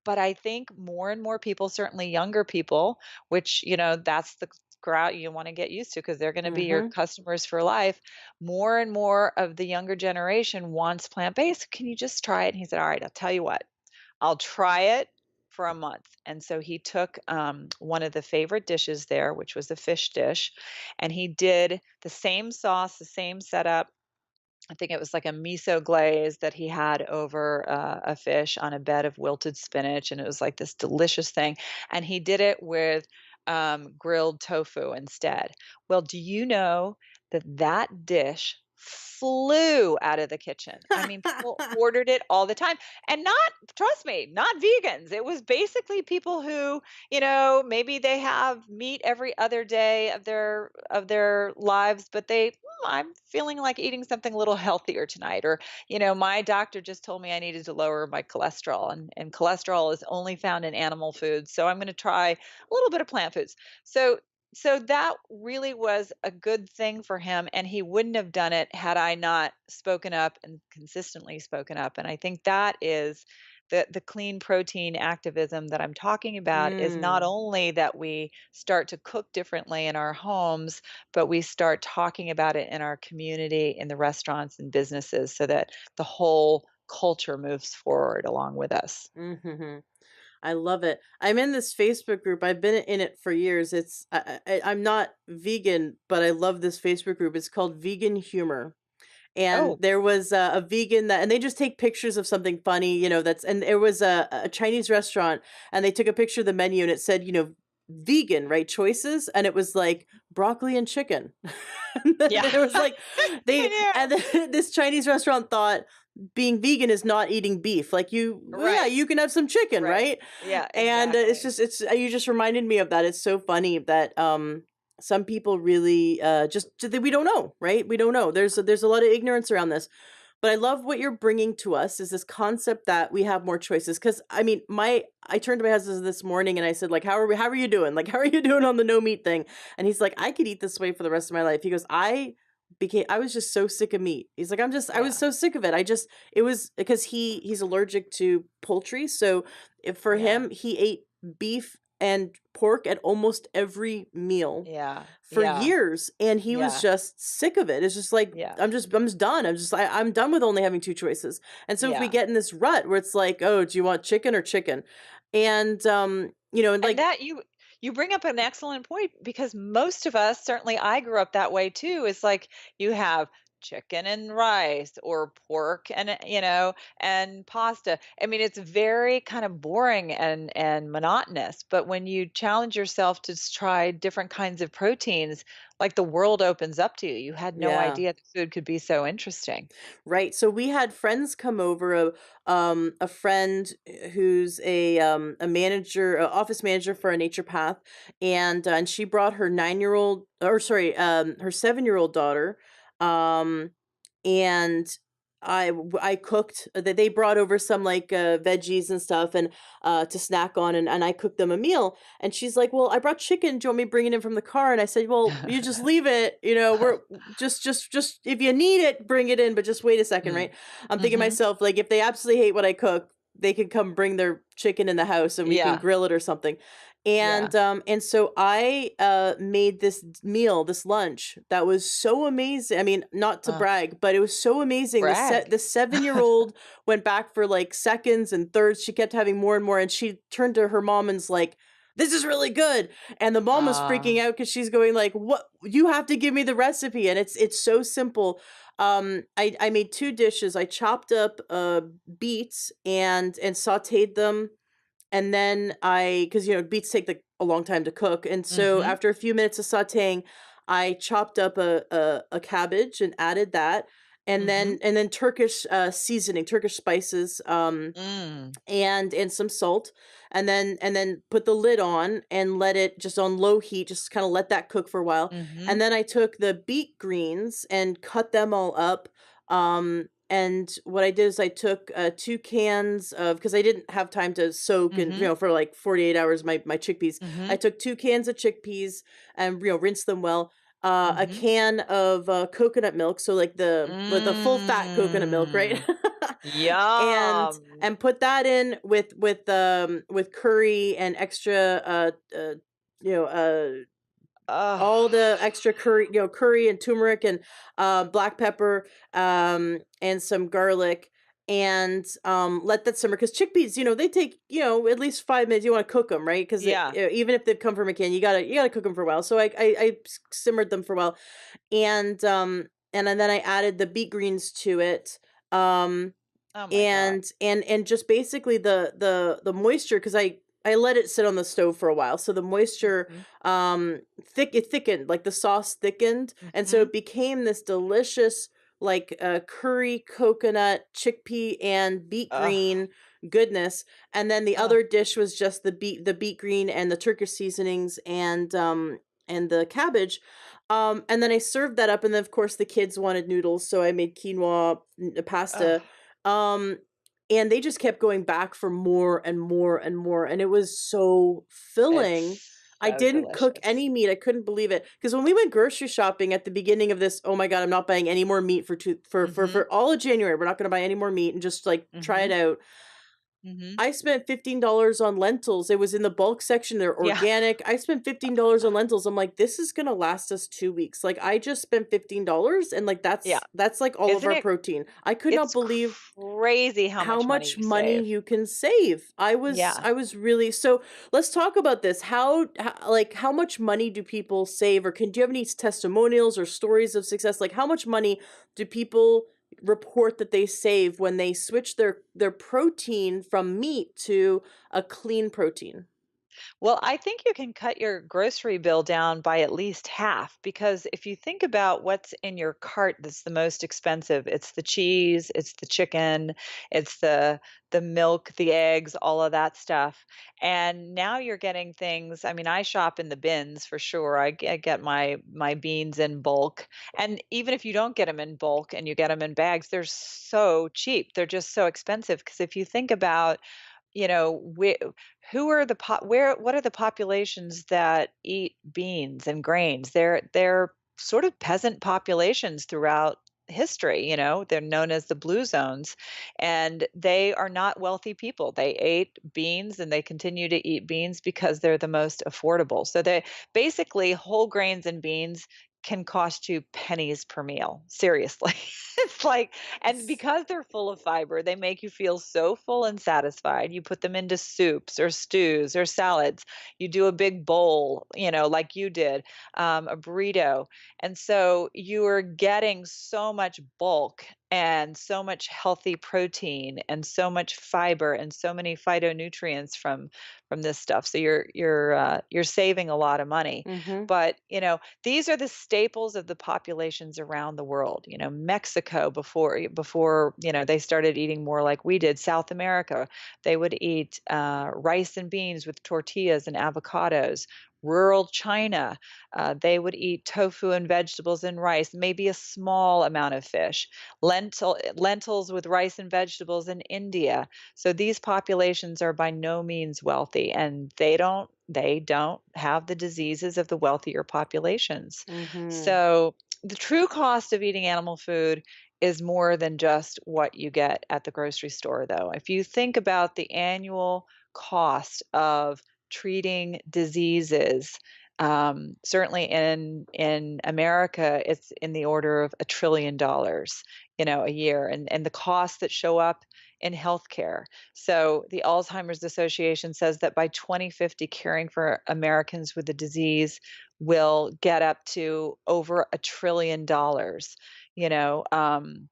But I think more and more people, certainly younger people, which, that's the crowd you want to get used to because they're going to be your Mhm. customers for life. More and more of the younger generation wants plant based. Can you just try it?" And he said, "All right, I'll tell you what. I'll try it for a month." And so he took one of the favorite dishes there, which was a fish dish, and he did the same sauce, the same setup. I think it was like a miso glaze that he had over a fish on a bed of wilted spinach, and it was like this delicious thing. And he did it with grilled tofu instead. Well, do you know that that dish flew out of the kitchen? I mean, people ordered it all the time, and not, trust me, not vegans. It was basically people who, maybe they have meat every other day of their lives, but I'm feeling like eating something a little healthier tonight. Or, my doctor just told me I needed to lower my cholesterol, and cholesterol is only found in animal foods. So I'm going to try a little bit of plant foods. So that really was a good thing for him, and he wouldn't have done it had I not spoken up and consistently spoken up. And I think that is the clean protein activism that I'm talking about, is not Mm. only that we start to cook differently in our homes, but we start talking about it in our community, in the restaurants and businesses, so that the whole culture moves forward along with us. Hmm. I love it. I'm in this Facebook group. I've been in it for years. I'm not vegan, but I love this Facebook group. It's called Vegan Humor. And Oh. there was a vegan that, and they just take pictures of something funny, that's, and there was a Chinese restaurant, and they took a picture of the menu, and it said, vegan, right, choices, and it was like broccoli and chicken. And then Yeah. it was like I and know. then this Chinese restaurant thought being vegan is not eating beef. Like well, yeah, Right. you can have some chicken, Right. right? Yeah, And exactly. you just reminded me of that. It's so funny that some people really just we don't know, right? We don't know. There's a lot of ignorance around this. But I love what you're bringing to us is this concept that we have more choices. Because I mean, I turned to my husband this morning and I said, like, how are you doing? Like, how are you doing on the no meat thing? And he's like, I could eat this way for the rest of my life. He goes, I was just so sick of meat. He's like, I was Yeah. so sick of it. It was because he's allergic to poultry. So for Yeah. him, he ate beef and pork at almost every meal Yeah. for Yeah. years, and he was Yeah. just sick of it. It's just like, Yeah. I'm just done. I'm done with only having two choices. And so if we Yeah. get in this rut where it's like, oh, do you want chicken or chicken? And and And like, that you bring up an excellent point because most of us, certainly I grew up that way too. It's like you have chicken and rice or pork and and pasta. I mean, it's very kind of boring and monotonous, but when you challenge yourself to try different kinds of proteins, like the world opens up to you. You had no yeah. idea the food could be so interesting. Right. So we had friends come over, a friend who's a manager, a office manager for a naturopath, and she brought her 9-year-old, or sorry, her 7-year-old daughter, um, and I cooked. They brought over some like veggies and stuff, and to snack on, and I cooked them a meal. And she's like, "Well, I brought chicken. Do you want me to bring it in from the car?" And I said, "Well, you just leave it. We're just if you need it, bring it in, but just wait a second, Mm. right?" I'm thinking to Mhm. myself, like, if they absolutely hate what I cook, they could come bring their chicken in the house and we can Yeah. grill it or something. Yeah. And so I made this meal, this lunch that was so amazing. I mean, not to Uh, brag, but it was so amazing. brag. The 7-year-old went back for like seconds and thirds. She kept having more and more, and she turned to her mom and's like, "This is really good." And the mom was freaking Ah. out because she's going like, "What? You have to give me the recipe." And it's so simple. I made two dishes. I chopped up beets and sautéed them, and then because beets take a long time to cook, and so Mhm. after a few minutes of sautéing, I chopped up a cabbage and added that, Mhm. and then Turkish seasoning, Turkish spices, Mm. and some salt, and then put the lid on and let it just on low heat, just kind of let that cook for a while. And Mhm. then I took the beet greens and cut them all up. And what I did is I took 2 cans of, because I didn't have time to soak and Mhm. for like 48 hours my chickpeas. I Mhm. took 2 cans of chickpeas and rinse them well. A Mhm. can of coconut milk, so like the full fat coconut milk, right? Mm. And Yum. put that in with curry and extra you know uh Ugh. all the extra curry, curry and turmeric and black pepper, and some garlic, and let that simmer, because chickpeas, they take, at least 5 minutes. You want to cook them, right? Because Yeah. even if they've come from a can, you gotta cook them for a while. So I simmered them for a while, and then I added the beet greens to it. um Oh my god. and just basically the moisture, because I let it sit on the stove for a while, so the moisture Mhm. it thickened, like the sauce thickened, and so Mhm. it became this delicious, like curry coconut chickpea and beet Ugh. green goodness. And then the Ugh. other dish was just the beet green and the Turkish seasonings, and the cabbage. And then I served that up, and then of course the kids wanted noodles, so I made quinoa Ugh. pasta. um, and they just kept going back for more and more and more, and it was so filling. It's I so didn't cook delicious. any meat. I couldn't believe it, because when we went grocery shopping at the beginning of this, oh my god, I'm not buying any more meat for Mhm. all of January. We're not going to buy any more meat and just like try it Mhm. out. Mhm. I spent $15 on lentils. It was in the bulk section. They're Yeah. organic. I spent $15 on lentils. I'm like, this is gonna last us 2 weeks. Like, I just spent $15 and, like, Yeah. that's, like, all of Isn't our it protein. I could not it's believe crazy how how much money much you money save. you can save. Yeah. I was really so let's talk about this. Like, how much money do people save, or do you have any testimonials or stories of success? Like, how much money do people report that they save when they switch their protein from meat to a clean protein? Well, I think you can cut your grocery bill down by at least half because if you think about what's in your cart that's the most expensive, it's the cheese, it's the chicken, it's the milk, the eggs, all of that stuff. And now you're getting things, I mean, I shop in the bins for sure. I get my beans in bulk. And even if you don't get them in bulk and you get them in bags, they're so cheap. They're just so expensive because if you think about where who are the where what are the populations that eat beans and grains? They're sort of peasant populations throughout history, they're known as the blue zones, and they are not wealthy people. They ate beans and they continue to eat beans because they're the most affordable. So they basically whole grains and beans can cost you pennies per meal. Seriously. It's like, and Yes. because they're full of fiber, they make you feel so full and satisfied. You put them into soups or stews or salads. You do a big bowl, like you did, a burrito. And so you are getting so much bulk and so much healthy protein and so much fiber and so many phytonutrients from this stuff. So you're saving a lot of money. Mhm. But these are the staples of the populations around the world. Mexico before they started eating more like we did. South America, they would eat rice and beans with tortillas and avocados. Rural China, they would eat tofu and vegetables and rice, maybe a small amount of fish. Lentils with rice and vegetables in India. So these populations are by no means wealthy, and they don't have the diseases of the wealthier populations. Mhm. So the true cost of eating animal food is more than just what you get at the grocery store, though. If you think about the annual cost of treating diseases, certainly in America, it's in the order of $1 trillion, a year, and the costs that show up in healthcare. So the Alzheimer's Association says that by 2050, caring for Americans with the disease will get up to over $1 trillion. You know, um,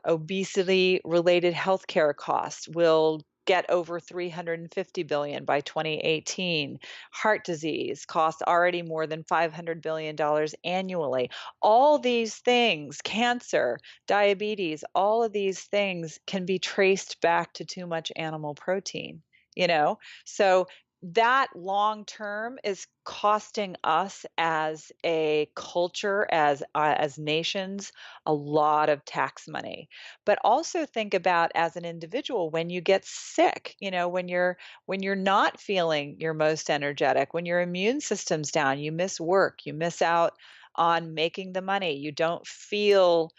Obesity related healthcare costs will get over 350 billion by 2018. Heart disease costs already more than 500 billion dollars annually. All these things, cancer, diabetes, all of these things can be traced back to too much animal protein, you know? So that long term is costing us as a culture, as nations, a lot of tax money. But also think about as an individual when you get sick, when you're not feeling your most energetic, when your immune system's down, you miss work, you miss out on making the money, you don't feel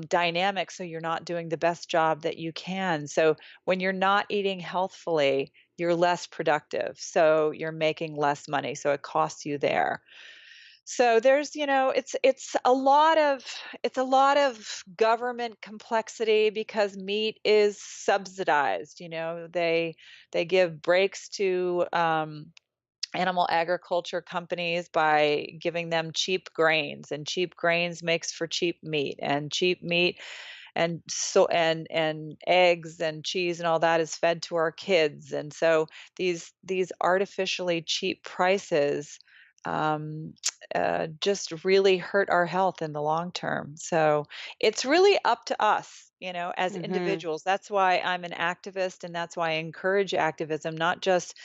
dynamic, so you're not doing the best job that you can. So when you're not eating healthfully, you're less productive. So you're making less money. So it costs you there. So there's, it's a lot of government complexity because meat is subsidized. They give breaks to animal agriculture companies by giving them cheap grains, and cheap grains makes for cheap meat and eggs and cheese and all that is fed to our kids, and so these artificially cheap prices um, just really hurt our health in the long term. So it's really up to us, as Mhm. individuals. That's why I'm an activist, and that's why I encourage activism, not just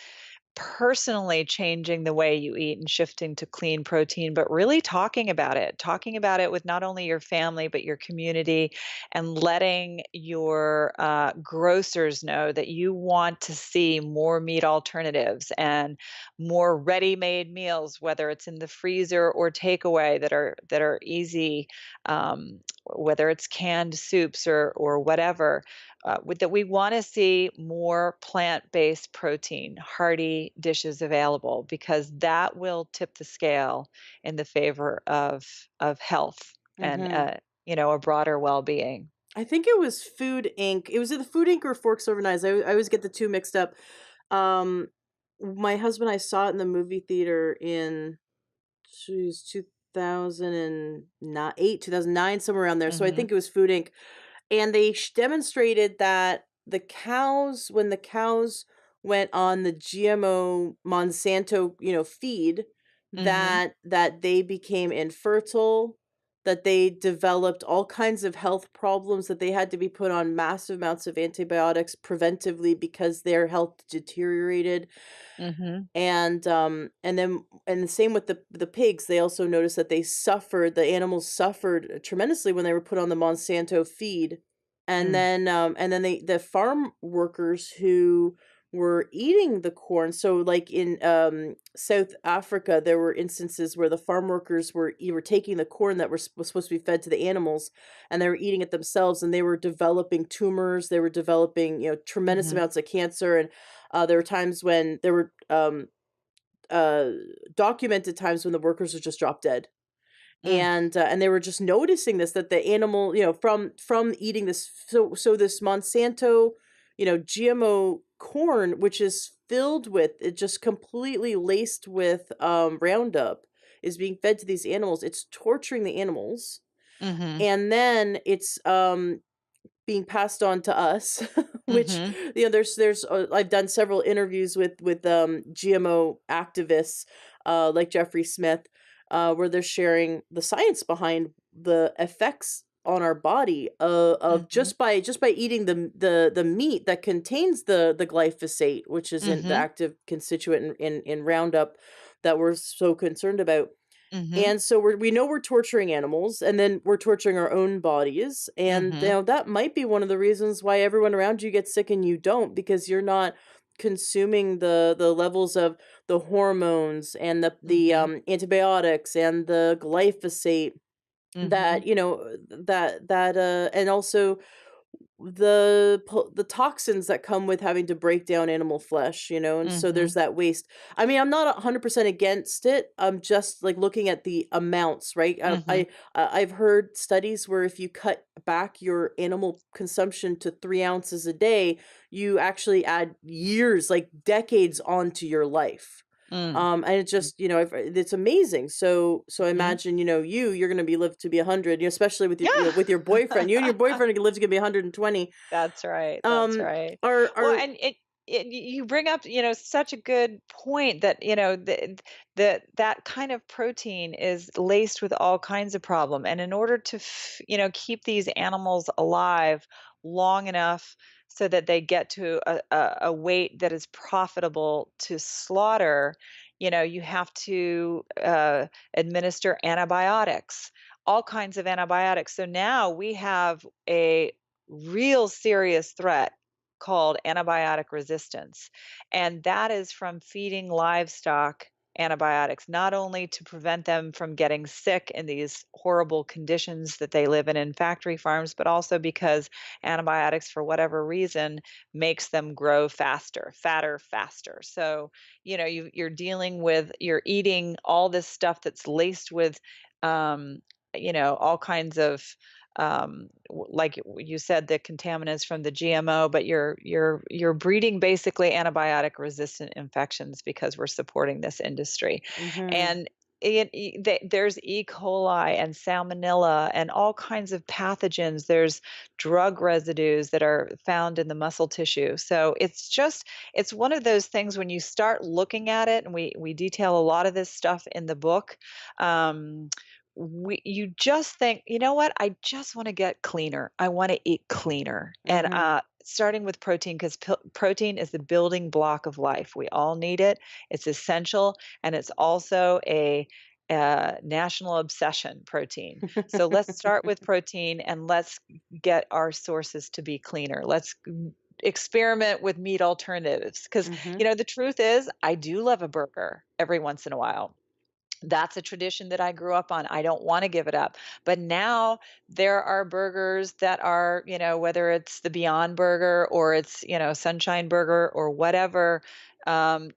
personally changing the way you eat and shifting to clean protein, but really talking about it with not only your family, but your community, and letting your grocers know that you want to see more meat alternatives and more ready-made meals, whether it's in the freezer or takeaway that are easy, whether it's canned soups or whatever, that we want to see more plant-based protein, hearty dishes available because that will tip the scale in the favor of health and Hmm. a broader well-being. I think it was Food Inc. It was either Food Inc. or Forks Over Knives. I always get the two mixed up. Um, my husband and I saw it in the movie theater in, geez, 2008, 2009, somewhere around there. So I Mhm. think it was Food Inc. And they demonstrated that when the cows went on the GMO Monsanto, feed, Mhm. that they became infertile, that they developed all kinds of health problems, that they had to be put on massive amounts of antibiotics preventively because their health deteriorated. Mhm. And the same with the pigs. They also noticed that the animals suffered tremendously when they were put on the Monsanto feed. Mm. And then the farm workers who were eating the corn. So like in South Africa, there were instances where the farm workers were taking the corn that was supposed to be fed to the animals, and they were eating it themselves, and they were developing tumors. They were developing, tremendous Mhm. amounts of cancer. And there were times when there were uh, documented times when the workers would just drop dead. Mm. And they were just noticing this, that the animal, from eating this, so this Monsanto, GMO corn, which is filled with, it just completely laced with Roundup, is being fed to these animals. It's torturing the animals, Mhm. and then it's being passed on to us, which, Mhm. I've done several interviews with GMO activists, like Jeffrey Smith, where they're sharing the science behind the effects on our body, of Mhm. just by eating the meat that contains the glyphosate, which is in the Mhm. active constituent in Roundup that we're so concerned about. Mhm. And so we know we're torturing animals, and then we're torturing our own bodies. And Mhm. that might be one of the reasons why everyone around you gets sick and you don't, because you're not consuming the levels of the hormones and the Mhm. antibiotics and the glyphosate, Mhm. that and also the toxins that come with having to break down animal flesh, and so there's Mhm. that waste. I mean, I'm not 100% against it. I'm just like looking at the amounts, right? Mhm. I've heard studies where if you cut back your animal consumption to 3 ounces a day, you actually add years, like decades, onto your life. Mm. And it just, it's amazing. So I Mhm. imagine, you're going to be live to be 100, especially with Yeah. with your boyfriend. You and your boyfriend are going to be 120. That's right, that's Um, right. Well, are and you bring up, such a good point that, that kind of protein is laced with all kinds of problem. And in order to, keep these animals alive long enough so that they get to a weight that is profitable to slaughter, you have to administer antibiotics, all kinds of antibiotics. So now we have a real serious threat called antibiotic resistance. And that is from feeding livestock antibiotics, not only to prevent them from getting sick in these horrible conditions that they live in factory farms, but also because antibiotics, for whatever reason, makes them grow faster, fatter, faster. So, you're eating all this stuff that's laced with, um, all kinds of like you said, the contaminants from the GMO, but you're breeding basically antibiotic resistant infections because we're supporting this industry. mhm, And there's E. coli and salmonella and all kinds of pathogens. There's drug residues that are found in the muscle tissue. So it's one of those things when you start looking at it, and we detail a lot of this stuff in the book. Um, you just think, you know what? I just want to get cleaner. I want to eat cleaner. And mhm, starting with protein, because protein is the building block of life. We all need it. It's essential, and it's also a national obsession. Protein. So let's start with protein, and let's get our sources to be cleaner. Let's experiment with meat alternatives, because mhm, the truth is, I do love a burger every once in a while. That's a tradition that I grew up on. I don't wanna give it up. But now there are burgers that are, whether it's the Beyond Burger or it's, Sunshine Burger or whatever,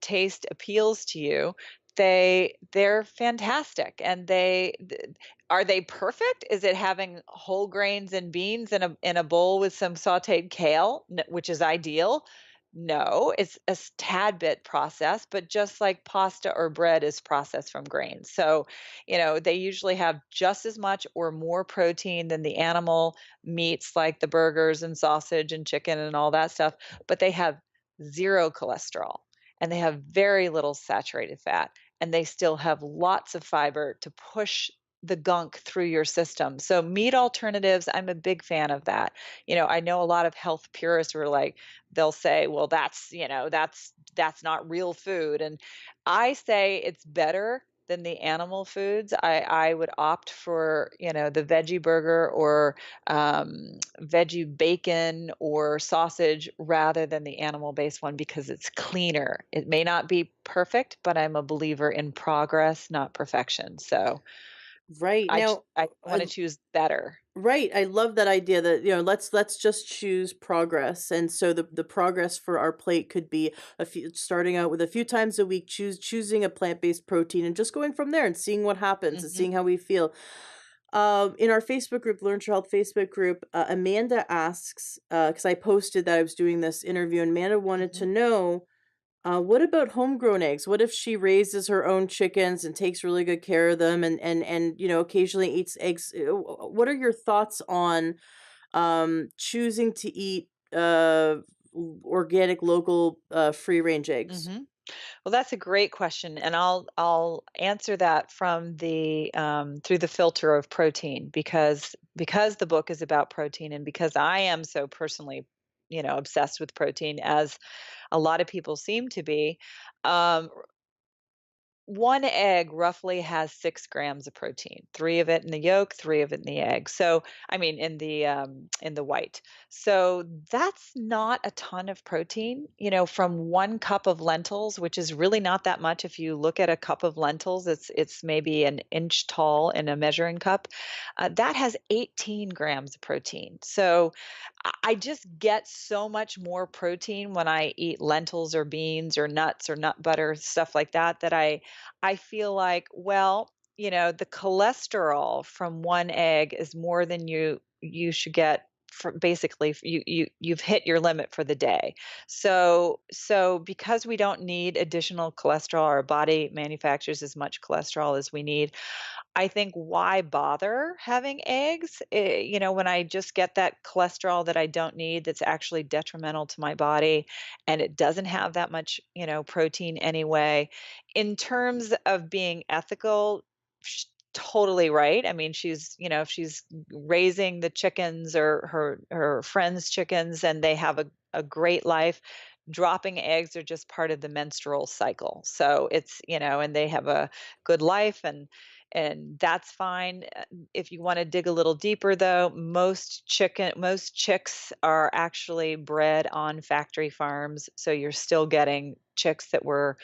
taste appeals to you, they're fantastic, and are they perfect? Is it having whole grains and beans in a bowl with some sautéed kale, which is ideal? No, it's a tad bit processed, but just like pasta or bread is processed from grains. So, they usually have just as much or more protein than the animal meats, like the burgers and sausage and chicken and all that stuff, but they have zero cholesterol and they have very little saturated fat, and they still have lots of fiber to push the gunk through your system. So meat alternatives, I'm a big fan of that. I know a lot of health purists were like, they'll say, well, that's not real food. And I say it's better than the animal foods. I would opt for, the veggie burger or veggie bacon or sausage rather than the animal based one because it's cleaner. It may not be perfect, but I'm a believer in progress, not perfection. So Right. Now, I want I to choose better. right, I love that idea that, let's just choose progress. And so the progress for our plate could be a few starting out with a few times a week choosing a plant-based protein and just going from there and seeing what happens and Hmm. seeing how we feel. In our Facebook group, Learn to Health Facebook group, Amanda asks, because I posted that I was doing this interview, and Amanda wanted Hmm. to know, what about homegrown eggs? What if she raises her own chickens and takes really good care of them and occasionally eats eggs? What are your thoughts on choosing to eat organic, local, free range eggs? Hmm. Well, that's a great question, and I'll answer that from the through the filter of protein because the book is about protein, and because I am so personally, obsessed with protein, as a lot of people seem to be. Um, One egg roughly has 6 grams of protein, 3 of it in the yolk, 3 of it in the egg. So, I mean, in the white. So that's not a ton of protein, from 1 cup of lentils, which is really not that much. If you look at a cup of lentils, it's maybe an inch tall in a measuring cup. That has 18 grams of protein. So I just get so much more protein when I eat lentils or beans or nuts or nut butter, stuff like that, that I feel like, well, the cholesterol from 1 egg is more than you should get for basically you've hit your limit for the day. So because we don't need additional cholesterol, our body manufactures as much cholesterol as we need. I think why bother having eggs? When I just get that cholesterol that I don't need that's actually detrimental to my body, and it doesn't have that much, protein anyway. In terms of being ethical, totally right. I mean, if she's raising the chickens or her friends' chickens and they have a great life, dropping eggs are just part of the menstrual cycle. So it's, and they have a good life, and that's fine. If you want to dig a little deeper though, most chicks are actually bred on factory farms, so you're still getting chicks that were,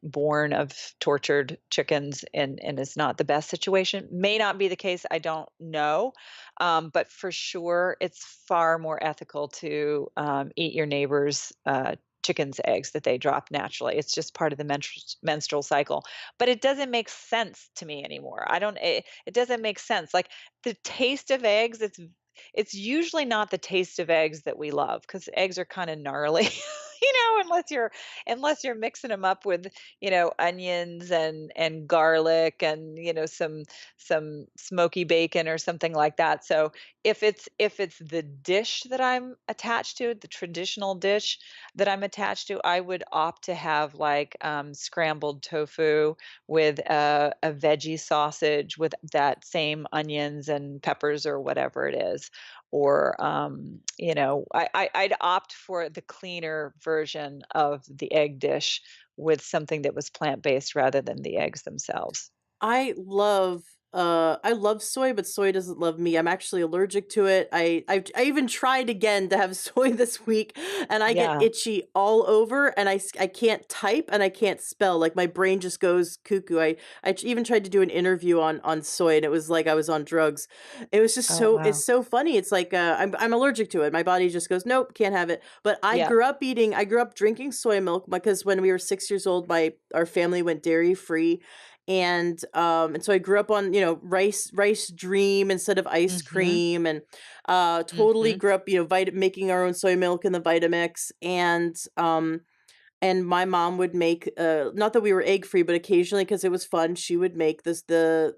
born of tortured chickens, and it's not the best situation. May not be the case, I don't know. But for sure, it's far more ethical to eat your neighbor's chicken's eggs that they drop naturally. It's just part of the menstrual cycle. But it doesn't make sense to me anymore. I don't it doesn't make sense. Like the taste of eggs, it's usually not the taste of eggs that we love because eggs are kind of gnarly. Unless you're mixing them up with, onions and garlic and, some smoky bacon or something like that. So if it's the dish that I'm attached to, the traditional dish that I'm attached to, I would opt to have like scrambled tofu with a veggie sausage with that same onions and peppers or whatever it is. Or I'd opt for the cleaner version of the egg dish with something that was plant based rather than the eggs themselves. I love I love soy, but soy doesn't love me. I'm actually allergic to it. I even tried again to have soy this week, and I get Yeah. itchy all over, and I can't type and I can't spell. Like my brain just goes cuckoo. Even tried to do an interview on soy, and it was like I was on drugs. It was just Oh, so wow. it's so funny. It's like I'm allergic to it. My body just goes nope, can't have it. But Yeah. I grew up drinking soy milk because when we were 6 years old, my our family went dairy free, and so I grew up on, rice dream instead of ice Mhm. cream, and totally Mhm. grew up, making our own soy milk in the Vitamix, and my mom would make, not that we were egg free, but occasionally, because it was fun, she would make the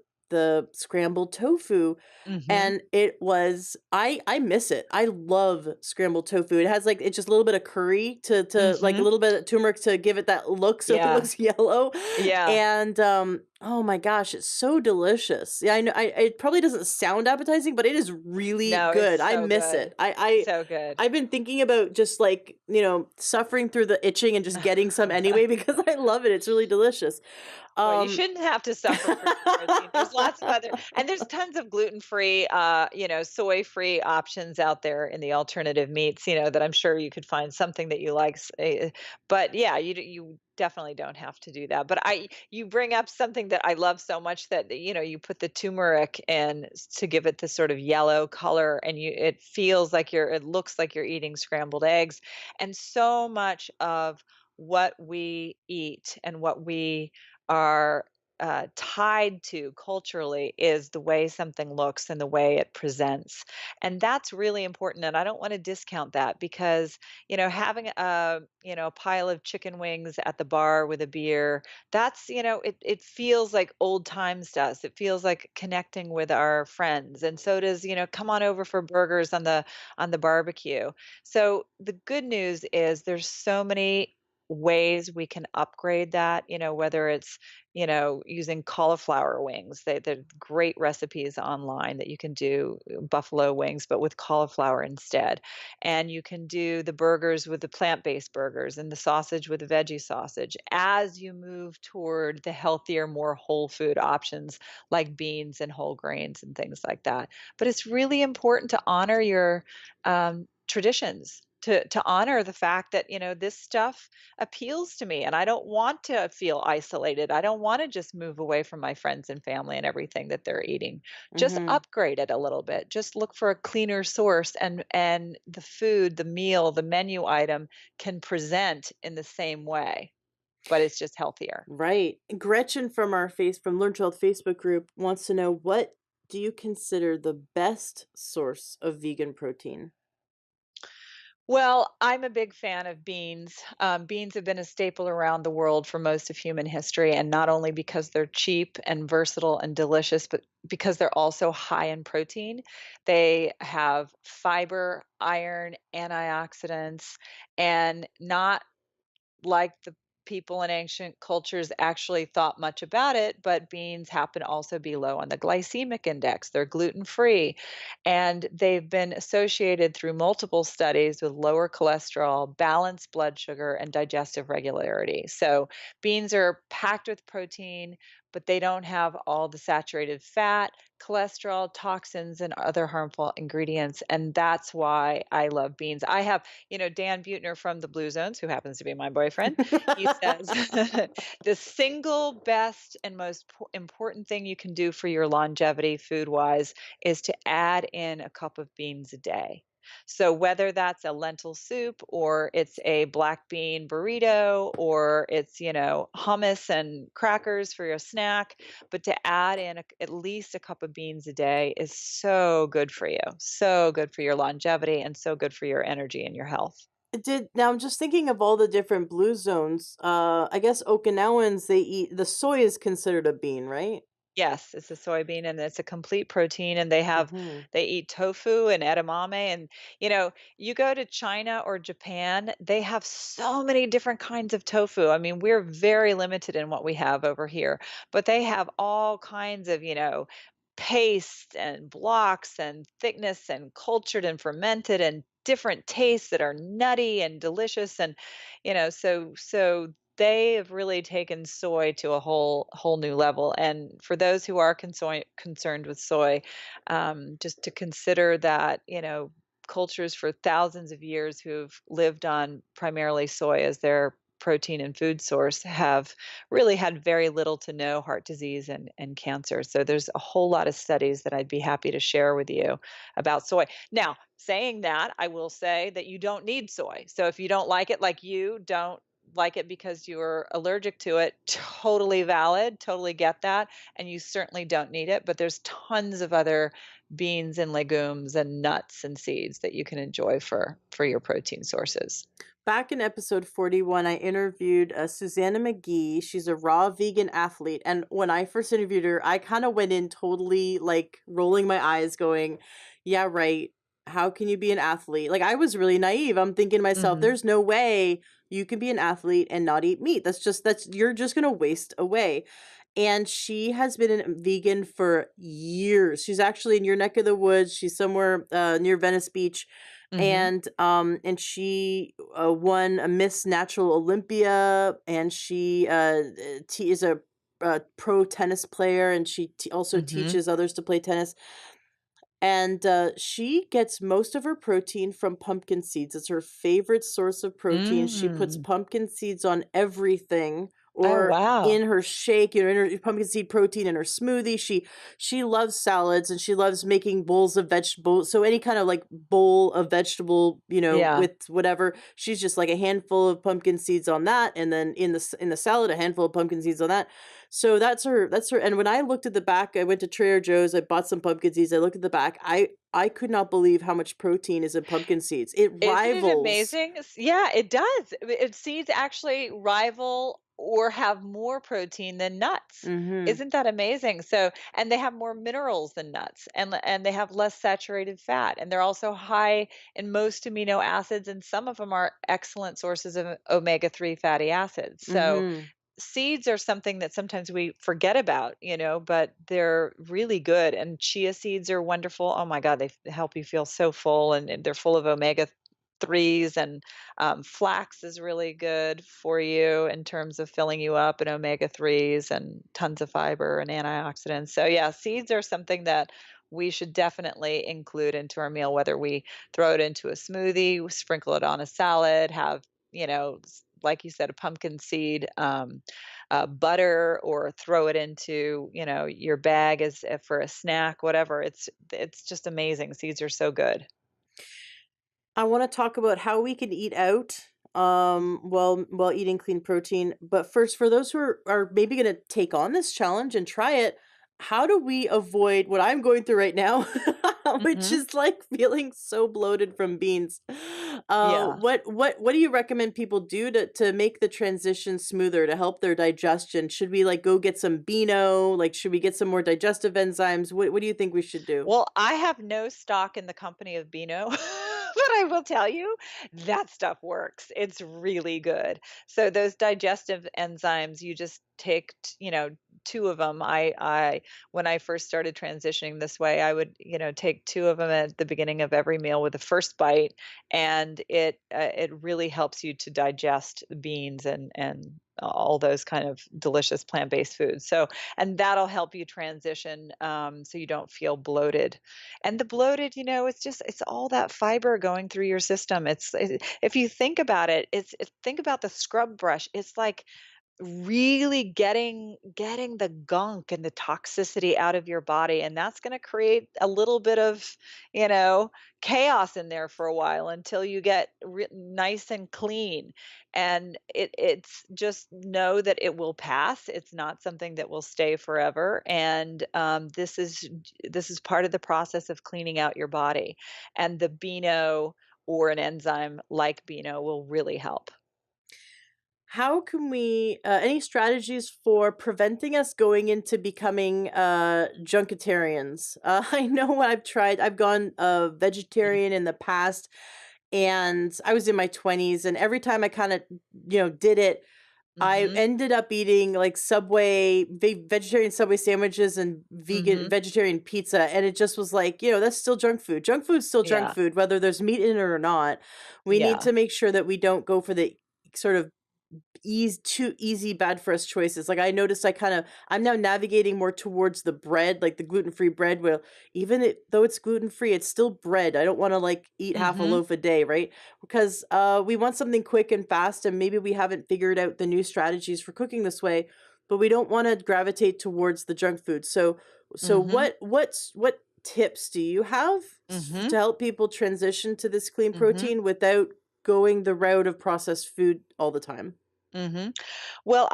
scrambled tofu, Mhm. and it was I miss it. I love scrambled tofu. It has, like, it's just a little bit of curry to like, a Mhm. little bit of turmeric to give it that look so it Yeah. looks yellow, Yeah. and, oh my gosh, it's so delicious. Yeah, I know it probably doesn't sound appetizing, but it is really No, it's good. I so miss good. it. I So good. I've been thinking about just, like, suffering through the itching and just getting some anyway because I love it. It's really delicious. Well, you Um shouldn't have to suffer for your protein. There's lots of other and there's tons of gluten-free, soy-free options out there in the alternative meats, that I'm sure you could find something that you like. But yeah, you definitely don't have to do that. But you bring up something that I love so much that you put the turmeric in to give it this sort of yellow color, and it looks like you're eating scrambled eggs, and so much of what we eat and what we are tied to culturally is the way something looks and the way it presents. And that's really important. And I don't want to discount that because, having a pile of chicken wings at the bar with a beer, it feels like old times to us. It feels like connecting with our friends. And so does, come on over for burgers on the barbecue. So the good news is there's so many ways we can upgrade that, whether it's using cauliflower wings. They're great recipes online that you can do buffalo wings, but with cauliflower instead. And you can do the burgers with the plant-based burgers and the sausage with the veggie sausage as you move toward the healthier, more whole food options like beans and whole grains and things like that. But it's really important to honor your traditions. To honor the fact that this stuff appeals to me and I don't want to feel isolated. I don't want to just move away from my friends and family and everything that they're eating. Just Mhm. upgrade it a little bit. Just look for a cleaner source and the food, the meal, the menu item can present in the same way, but it's just healthier. Right. Gretchen from Learn to Health Facebook group wants to know, what do you consider the best source of vegan protein? Well, I'm a big fan of beans. Beans have been a staple around the world for most of human history, and not only because they're cheap and versatile and delicious, but because they're also high in protein. They have fiber, iron, antioxidants, and not like the people in ancient cultures actually thought much about it, but beans happen to also be low on the glycemic index. They're gluten free, and they've been associated through multiple studies with lower cholesterol, balanced blood sugar, and digestive regularity. So, beans are packed with protein, but they don't have all the saturated fat, cholesterol, toxins, and other harmful ingredients. And that's why I love beans. I have Dan Buettner from the Blue Zones, who happens to be my boyfriend, he says the single best and most important thing you can do for your longevity food wise is to add in a cup of beans a day. So whether that's a lentil soup or it's a black bean burrito or it's, hummus and crackers for your snack, but to add in at least a cup of beans a day is so good for you. So good for your longevity and so good for your energy and your health. Did Now I'm just thinking of all the different blue zones. I guess Okinawans, they eat the soy is considered a bean, right? Yes, it's a soybean and it's a complete protein and Mhm. they eat tofu and edamame and you go to China or Japan, they have so many different kinds of tofu. I mean, we're very limited in what we have over here, but they have all kinds of, paste and blocks and thickness and cultured and fermented and different tastes that are nutty and delicious and so they have really taken soy to a whole new level. And for those who are concerned with soy, just to consider that, cultures for thousands of years who've lived on primarily soy as their protein and food source have really had very little to no heart disease and cancer. So there's a whole lot of studies that I'd be happy to share with you about soy. Now, saying that, I will say that you don't need soy. So if you don't like it, like you don't like it because you're allergic to it, totally valid, totally get that. And you certainly don't need it. But there's tons of other beans and legumes and nuts and seeds that you can enjoy for your protein sources. Back in episode 41, I interviewed Susanna McGee. She's a raw vegan athlete. And when I first interviewed her, I kind of went in totally like rolling my eyes, going, yeah, right. How can you be an athlete? Like, I was really naive. I'm thinking to myself, Mhm. there's no way you can be an athlete and not eat meat. You're just going to waste away. And she has been a vegan for years. She's actually in your neck of the woods. She's somewhere near Venice Beach, Mhm. and she won a Miss Natural Olympia, and she is a pro tennis player, and she also Mhm. teaches others to play tennis. And she gets most of her protein from pumpkin seeds. It's her favorite source of protein. She puts Mm. pumpkin seeds on everything, Oh, or wow. in her shake, in her pumpkin seed protein in her smoothie. She loves salads, and she loves making bowls of vegetables. So any kind of like bowl of vegetable, Yeah. with whatever, she's just like a handful of pumpkin seeds on that, and then in the salad, a handful of pumpkin seeds on that. So that's her, and when I looked at the back, I went to Trader Joe's, I bought some pumpkin seeds, I looked at the back, I could not believe how much protein is in pumpkin seeds. It Isn't it rivals. amazing? Yeah, it does. Seeds actually rival or have more protein than nuts. Mhm. Isn't that amazing? So, and they have more minerals than nuts, and they have less saturated fat, and they're also high in most amino acids, and some of them are excellent sources of omega-3 fatty acids. So, Mhm. seeds are something that sometimes we forget about, but they're really good. And chia seeds are wonderful. Oh my God, they help you feel so full, and they're full of omega threes. And flax is really good for you in terms of filling you up in omega threes and tons of fiber and antioxidants. So yeah, seeds are something that we should definitely include into our meal, whether we throw it into a smoothie, sprinkle it on a salad, have like you said, a pumpkin seed butter, or throw it into your bag as for a snack, whatever. It's just amazing. Seeds are so good. I wanna talk about how we can eat out, while eating clean protein, but first, for those who are maybe gonna take on this challenge and try it, how do we avoid what I'm going through right now, which Hmm. is, like, feeling so bloated from beans? Yeah. What do you recommend people do to make the transition smoother, to help their digestion? Should we, like, go get some Beano? Like, should we get some more digestive enzymes? What do you think we should do? Well, I have no stock in the company of Beano, but I will tell you that stuff works. It's really good. So those digestive enzymes, you just take, two of them. I when I first started transitioning this way, I would, take two of them at the beginning of every meal with the first bite, and it really helps you to digest the beans and all those kind of delicious plant-based foods. So, and that'll help you transition, so you don't feel bloated. And the bloated, it's all that fiber going through your system. If you think about it, think about the scrub brush. It's like really getting the gunk and the toxicity out of your body, and that's going to create a little bit of you know chaos in there for a while until you get nice and clean. And it's just know that it will pass. It's not something that will stay forever. And this is part of the process of cleaning out your body, and the Beano or an enzyme like Beano will really help. How can we any strategies for preventing us going into becoming junketarians? I know I've gone vegetarian in the past, and I was in my 20s, and every time I kind of did it, I Mhm. ended up eating like vegetarian Subway sandwiches and vegan Mhm. vegetarian pizza, and it just was like, that's still junk food. Junk food's still junk Yeah. food, whether there's meat in it or not. We need Yeah. to make sure that we don't go for the sort of too easy bad for us choices. Like I noticed I'm now navigating more towards the bread, like the gluten-free bread where though it's gluten-free, it's still bread. I don't want to like eat half a Mhm. loaf a day, right? Because we want something quick and fast and maybe we haven't figured out the new strategies for cooking this way, but we don't want to gravitate towards the junk food. So Mhm. what tips do you have to Mhm. help people transition to this clean Mhm. protein without going the route of processed food all the time? Mhm. Well,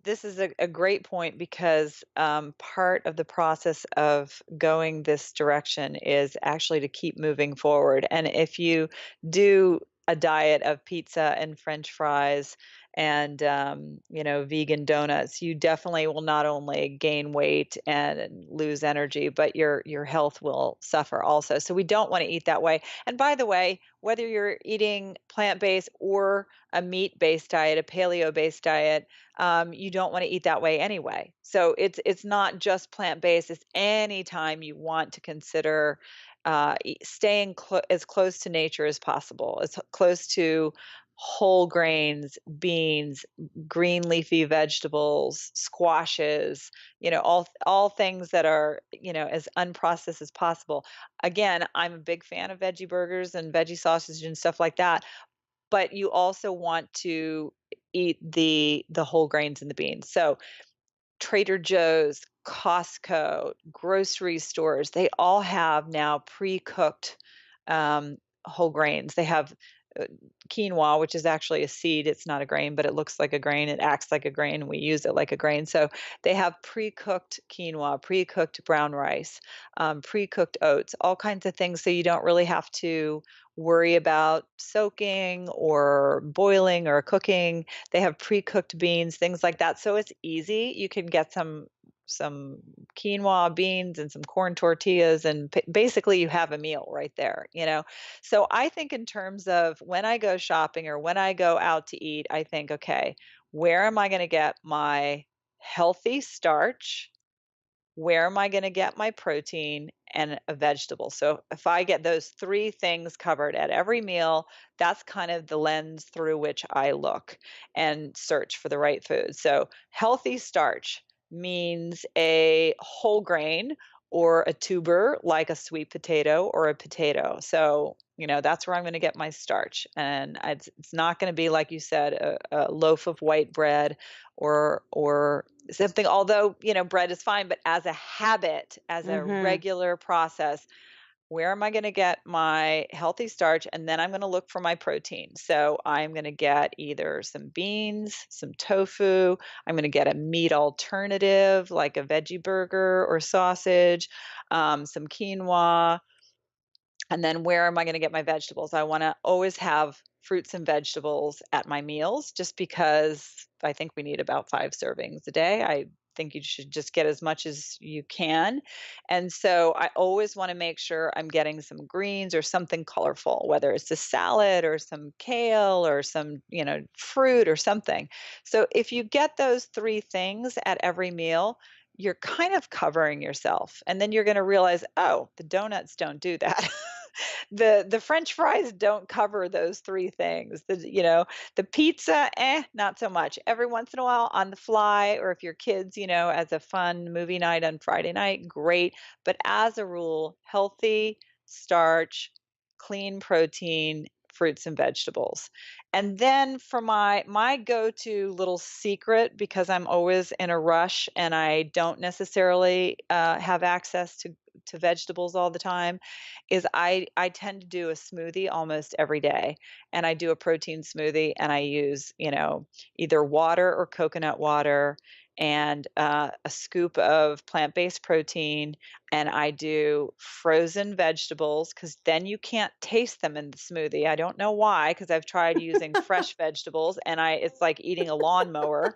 this is a great point because part of the process of going this direction is actually to keep moving forward. And if you do a diet of pizza and French fries and vegan donuts, you definitely will not only gain weight and lose energy, but your health will suffer also. So we don't want to eat that way. And by the way, whether you're eating plant-based or a meat-based diet, a paleo-based diet, you don't want to eat that way anyway. So it's not just plant-based. It's any time you want to consider staying as close to nature as possible, as close to whole grains, beans, green leafy vegetables, squashes, all things that are, as unprocessed as possible. Again, I'm a big fan of veggie burgers and veggie sausage and stuff like that, but you also want to eat the whole grains and the beans. So Trader Joe's, Costco, grocery stores, they all have now pre-cooked um, whole grains. They have uh, quinoa, which is actually a seed. It's not a grain, but it looks like a grain. It acts like a grain, and we use it like a grain. So they have pre-cooked quinoa, pre-cooked brown rice, pre-cooked oats, all kinds of things. So you don't really have to worry about soaking or boiling or cooking. They have pre-cooked beans, things like that. So it's easy. You can get some quinoa beans and some corn tortillas and basically you have a meal right there, you know. So I think in terms of when I go shopping or when I go out to eat, I think, okay, where am I going to get my healthy starch? Where am I going to get my protein and a vegetable? So if I get those three things covered at every meal, that's kind of the lens through which I look and search for the right food. So healthy starch means a whole grain or a tuber like a sweet potato or a potato. So, that's where I'm going to get my starch. And it's not going to be, like you said, a loaf of white bread or something, although, bread is fine, but as a habit, as a Mhm. regular process, where am I gonna get my healthy starch? And then I'm gonna look for my protein. So I'm gonna get either some beans, some tofu, I'm gonna get a meat alternative like a veggie burger or sausage, some quinoa, and then where am I gonna get my vegetables? I wanna always have fruits and vegetables at my meals just because I think we need about 5 servings a day. I think you should just get as much as you can. And so I always wanna make sure I'm getting some greens or something colorful, whether it's a salad or some kale or some, fruit or something. So if you get those 3 things at every meal, you're kind of covering yourself, and then you're gonna realize, "Oh, the donuts don't do that." The french fries don't cover those 3 things. The pizza, not so much. Every once in a while on the fly, or if your kids, as a fun movie night on Friday night, great, but as a rule, healthy starch, clean protein, fruits and vegetables. And then for my go-to little secret, because I'm always in a rush and I don't necessarily, have access to vegetables all the time, is I tend to do a smoothie almost every day, and I do a protein smoothie, and I use, either water or coconut water and, a scoop of plant-based protein, and I do frozen vegetables because then you can't taste them in the smoothie. I don't know why, because 'cause I've tried using fresh vegetables, and it's like eating a lawnmower,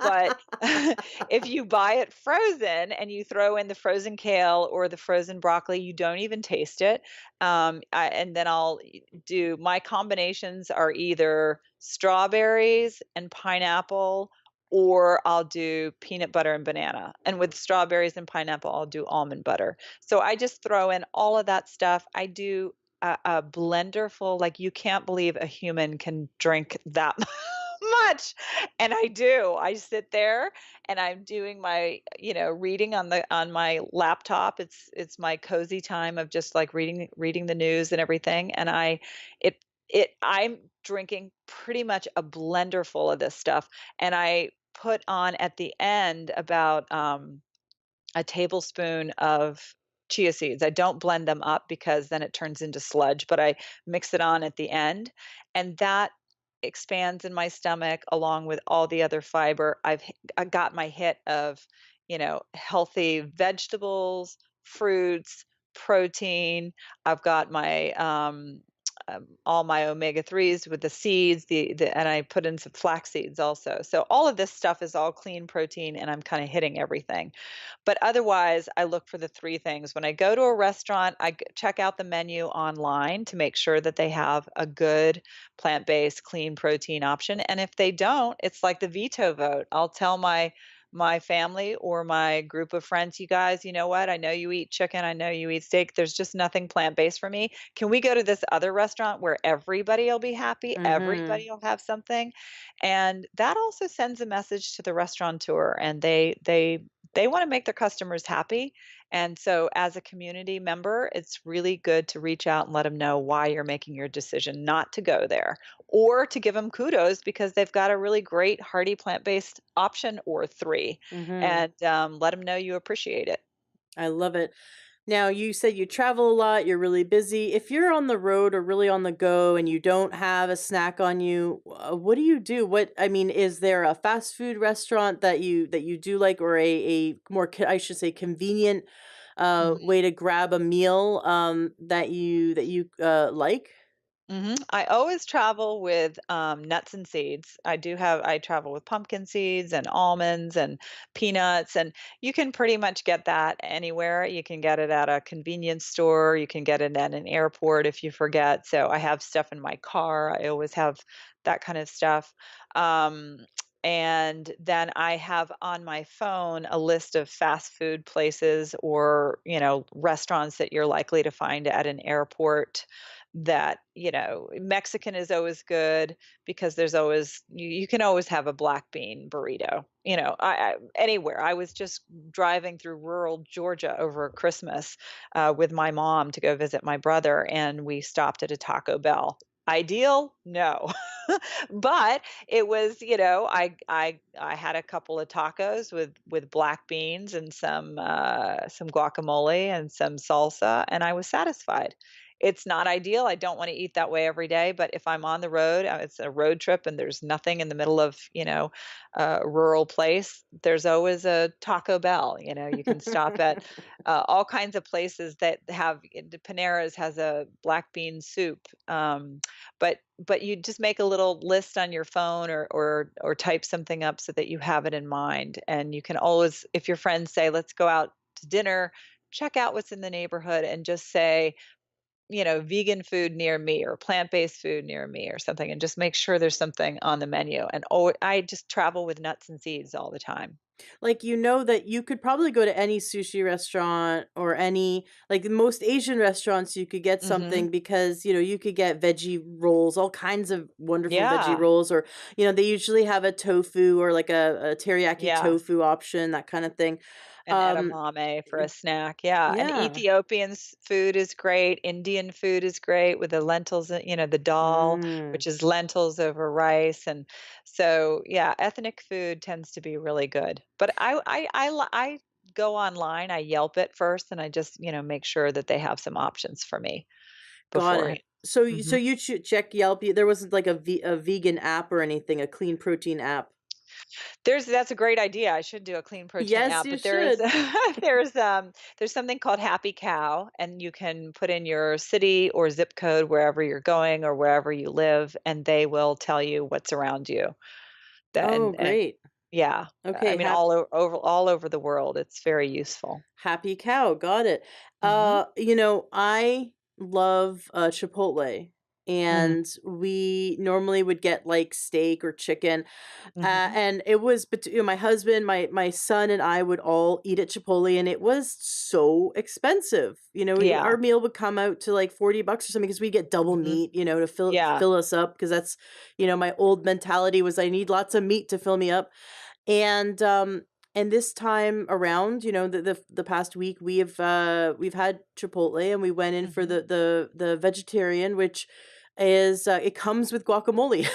but if you buy it frozen and you throw in the frozen kale or the frozen broccoli, you don't even taste it. And then do my combinations are either strawberries and pineapple, or I'll do peanut butter and banana. And with strawberries and pineapple, I'll do almond butter. So I just throw in all of that stuff. I do a blender full, like you can't believe a human can drink that much. And I do. I sit there and I'm doing my, reading on my laptop. It's my cozy time of just like reading the news and everything. And it I'm drinking pretty much a blender full of this stuff. And I put on at the end about a tablespoon of chia seeds. I don't blend them up because then it turns into sludge, but I mix it on at the end, and that expands in my stomach along with all the other fiber. I got my hit of, healthy vegetables, fruits, protein. I've got my all my omega 3s with the seeds, and I put in some flax seeds also. So all of this stuff is all clean protein, and I'm kind of hitting everything. But otherwise, I look for the 3 things. When I go to a restaurant, check out the menu online to make sure that they have a good plant-based, clean protein option, and if they don't, it's like the veto vote. I'll tell my family or my group of friends, "You guys, you know what? I know you eat chicken, I know you eat steak, there's just nothing plant-based for me. Can we go to this other restaurant where everybody will be happy, Mhm. everybody will have something?" And that also sends a message to the restaurateur, and they wanna make their customers happy, and so as a community member, it's really good to reach out and let them know why you're making your decision not to go there, or to give them kudos because they've got a really great hearty plant-based option or 3, Mhm. and, let them know you appreciate it. I love it. Now, you said you travel a lot, you're really busy. If you're on the road or really on the go and you don't have a snack on you, what do you do? What I mean, is there a fast food restaurant that you do like, or a more I should say convenient Mhm. way to grab a meal that you like? Mhm. I always travel with, nuts and seeds. I travel with pumpkin seeds and almonds and peanuts, and you can pretty much get that anywhere. You can get it at a convenience store, you can get it at an airport if you forget, so I have stuff in my car. I always have that kind of stuff. Um, and then I have on my phone a list of fast food places or, restaurants that you're likely to find at an airport that, Mexican is always good because there's always you can always have a black bean burrito. I anywhere. I was just driving through rural Georgia over Christmas with my mom to go visit my brother, and we stopped at a Taco Bell. Ideal? No. But it was, I had a couple of tacos with black beans and some guacamole and some salsa, and I was satisfied. It's not ideal. I don't wanna eat that way every day, but if I'm on the road, it's a road trip and there's nothing in the middle of, a rural place, there's always a Taco Bell. You can stop at, all kinds of places that have the Panera's has a black bean soup, but you just make a little list on your phone or type something up so that you have it in mind, and you can always if your friends say, "Let's go out to dinner," check out what's in the neighborhood and just say, vegan food near me or plant-based food near me or something, and just make sure there's something on the menu. And I just travel with nuts and seeds all the time. Like, you know that you could probably go to any sushi restaurant or any like most Asian restaurants, you could get Mhm. something because, you could get veggie rolls, all kinds of wonderful veggie Yeah. rolls, or, they usually have a tofu or like a teriyaki Yeah. tofu option, that kind of thing. An Um, edamame for a snack, yeah, and yeah. Ethiopian food is great, Indian food is great with the lentils, the dal, Mm. which is lentils over rice, and so, yeah, ethnic food tends to be really good. But I go online, I Yelp it first, and I just, make sure that they have some options for me Got beforehand. it. So you so Mhm. you should check Yelp. There wasn't like a vegan app or anything, a clean protein app. That's a great idea. I should do a clean protein Yes, app, you but there is should. there's something called Happy Cow, and you can put in your city or zip code wherever you're going or wherever you live, and they will tell you what's around you. That Oh, and great. yeah, I Okay, mean all over the world, it's very useful. happy cow, got it. Mhm. I love Chipotle, Mm. and we normally would get like steak or chicken. Mhm. And it was, but my husband, my son, and I would all eat at Chipotle, and it was so expensive. Yeah. Our meal would come out to like $40 or something because we get double Mhm. meat, to Yeah. fill us up. Because that's, my old mentality was I need lots of meat to fill me up. And this time around, the past week we've had Chipotle, and we went in for Mhm. the vegetarian, which is it comes with guacamole.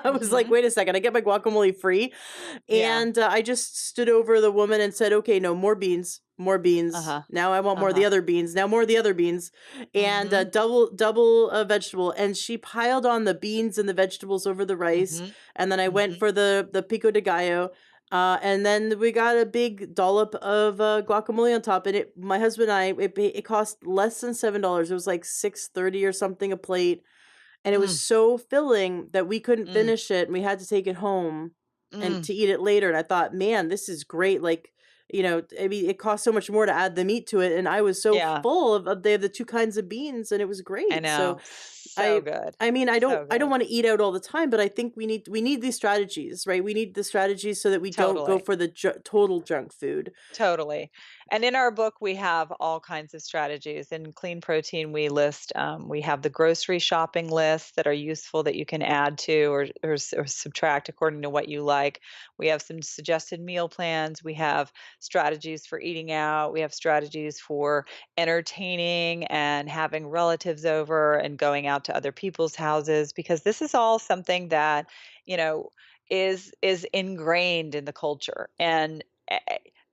I was like, Mhm. wait a second, I get my guacamole free. Yeah. And I just stood over the woman and said, okay, no more beans, more beans. Uh-huh. Now I want more of the Uh-huh. other beans. Now more of the other beans, and Mhm. double vegetable. And she piled on the beans and the vegetables over the rice. Mhm. And then I went Mhm. for the pico de gallo. And then we got a big dollop of guacamole on top. And my husband and I, it cost less than $7. It was like 6.30 or something a plate, and it was Mm. so filling that we couldn't Mm. finish it, and we had to take it home and Mm. to eat it later. And I thought, man, this is great. Like, I mean, it costs so much more to add the meat to it, and I was so Yeah. full of they have the two kinds of beans, and it was I great. So know. So I good. I mean, So I don't good. want to eat out all the time, but I think we need these strategies, right? We need the strategies so that we don't go Totally. for the total junk food. Totally. And in our book, we have all kinds of strategies. In Clean Protein, we have the grocery shopping lists that are useful that you can add to or subtract according to what you like. We have some suggested meal plans. We have strategies for eating out. We have strategies for entertaining and having relatives over and going out to other people's houses, because this is all something that, you know, is ingrained in the culture. And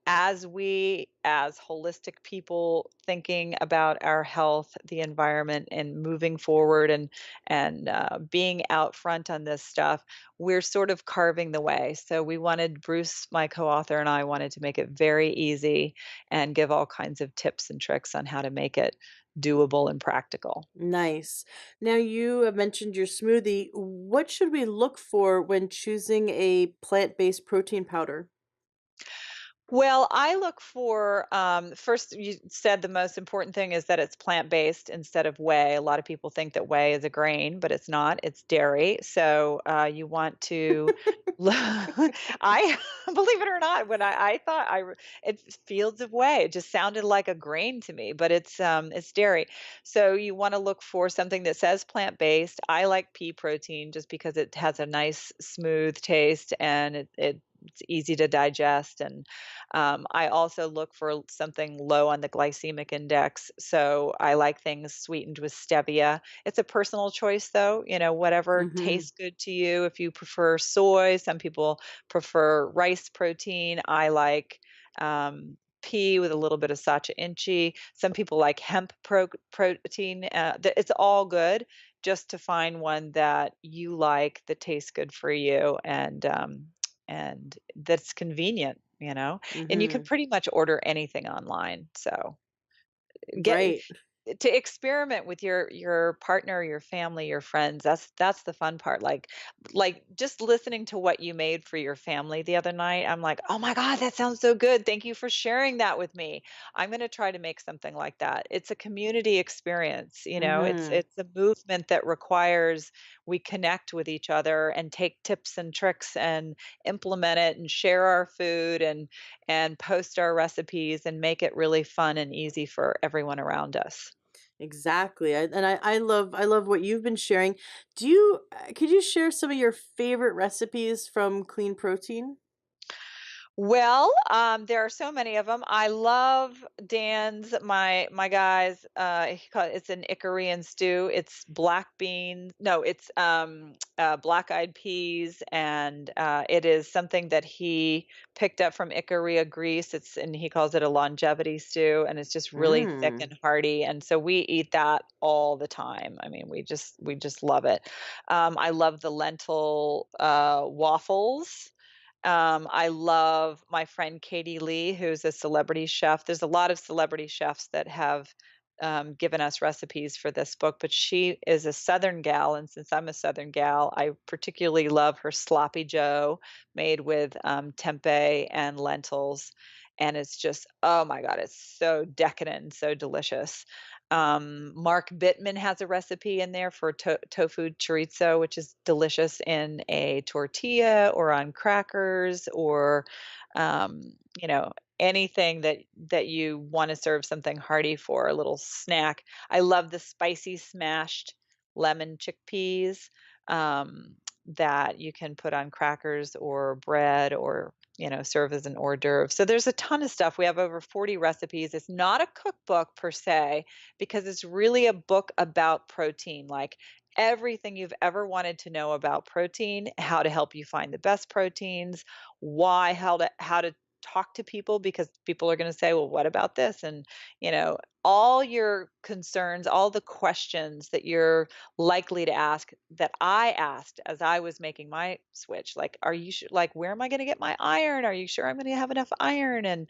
as we as holistic people thinking about our health, the environment, and moving forward and being out front on this stuff, we're sort of carving the way. So we wanted Bruce, my co-author, and I wanted to make it very easy and give all kinds of tips and tricks on how to make it doable and practical. Nice. Now you have mentioned your smoothie. What should we look for when choosing a plant-based protein powder? Well, I look for first, you said the most important thing is that it's plant-based instead of whey. A lot of people think that whey is a grain, but it's not. It's dairy. So you want to I believe it or not, when I thought it's fields of whey. It just sounded like a grain to me, but it's dairy. So you want to look for something that says plant-based. I like pea protein just because it has a nice smooth taste, and it's easy to digest. And I also look for something low on the glycemic index. So I like things sweetened with stevia. It's a personal choice, though, whatever Mhm. tastes good to you. If you prefer soy, some people prefer rice protein. I like pea with a little bit of sacha inchi. Some people like hemp protein. It's all good, just to find one that you like, that tastes good for you, and that's convenient. And you can Mhm. pretty much order anything online. So get Right. to experiment with your partner, your family, your friends. That's the fun part. Like just listening to what you made for your family the other night. I'm like, "Oh my god, that sounds so good. Thank you for sharing that with me. I'm going to try to make something like that." It's a community experience. It's Mhm. it's a movement that requires we connect with each other and take tips and tricks and implement it and share our food and post our recipes and make it really fun and easy for everyone around us. Exactly. I love what you've been sharing. Could you share some of your favorite recipes from Clean Protein? Well, there are so many of them. I love Dan's, my guy's. It's an Icarian stew. It's black beans. No, it's black-eyed peas, and it is something that he picked up from Icaria, Greece. And he calls it a longevity stew, and it's just really thick Mm. and hearty. And so we eat that all the time. I mean, we just love it. I love the lentil waffles. I love my friend Katie Lee, who's a celebrity chef. There's a lot of celebrity chefs that have given us recipes for this book, but she is a Southern gal. And since I'm a Southern gal, I particularly love her sloppy Joe made with tempeh and lentils. And it's just, oh my God, it's so decadent and so delicious. Mark Bittman has a recipe in there for tofu chorizo, which is delicious in a tortilla or on crackers or, you know, anything that you want to serve something hearty for, a little snack. I love the spicy smashed lemon chickpeas that you can put on crackers or bread or serve as an hors d'oeuvre. So there's a ton of stuff. We have over 40 recipes. It's not a cookbook per se, because it's really a book about protein, like everything you've ever wanted to know about protein, how to help you find the best proteins, why, how to talk to people, because people are going to say, well, what about this? And all your concerns, all the questions that you're likely to ask, that I asked as I was making my switch, like, are you sure, like, where am I going to get my iron? Are you sure I'm going to have enough iron? And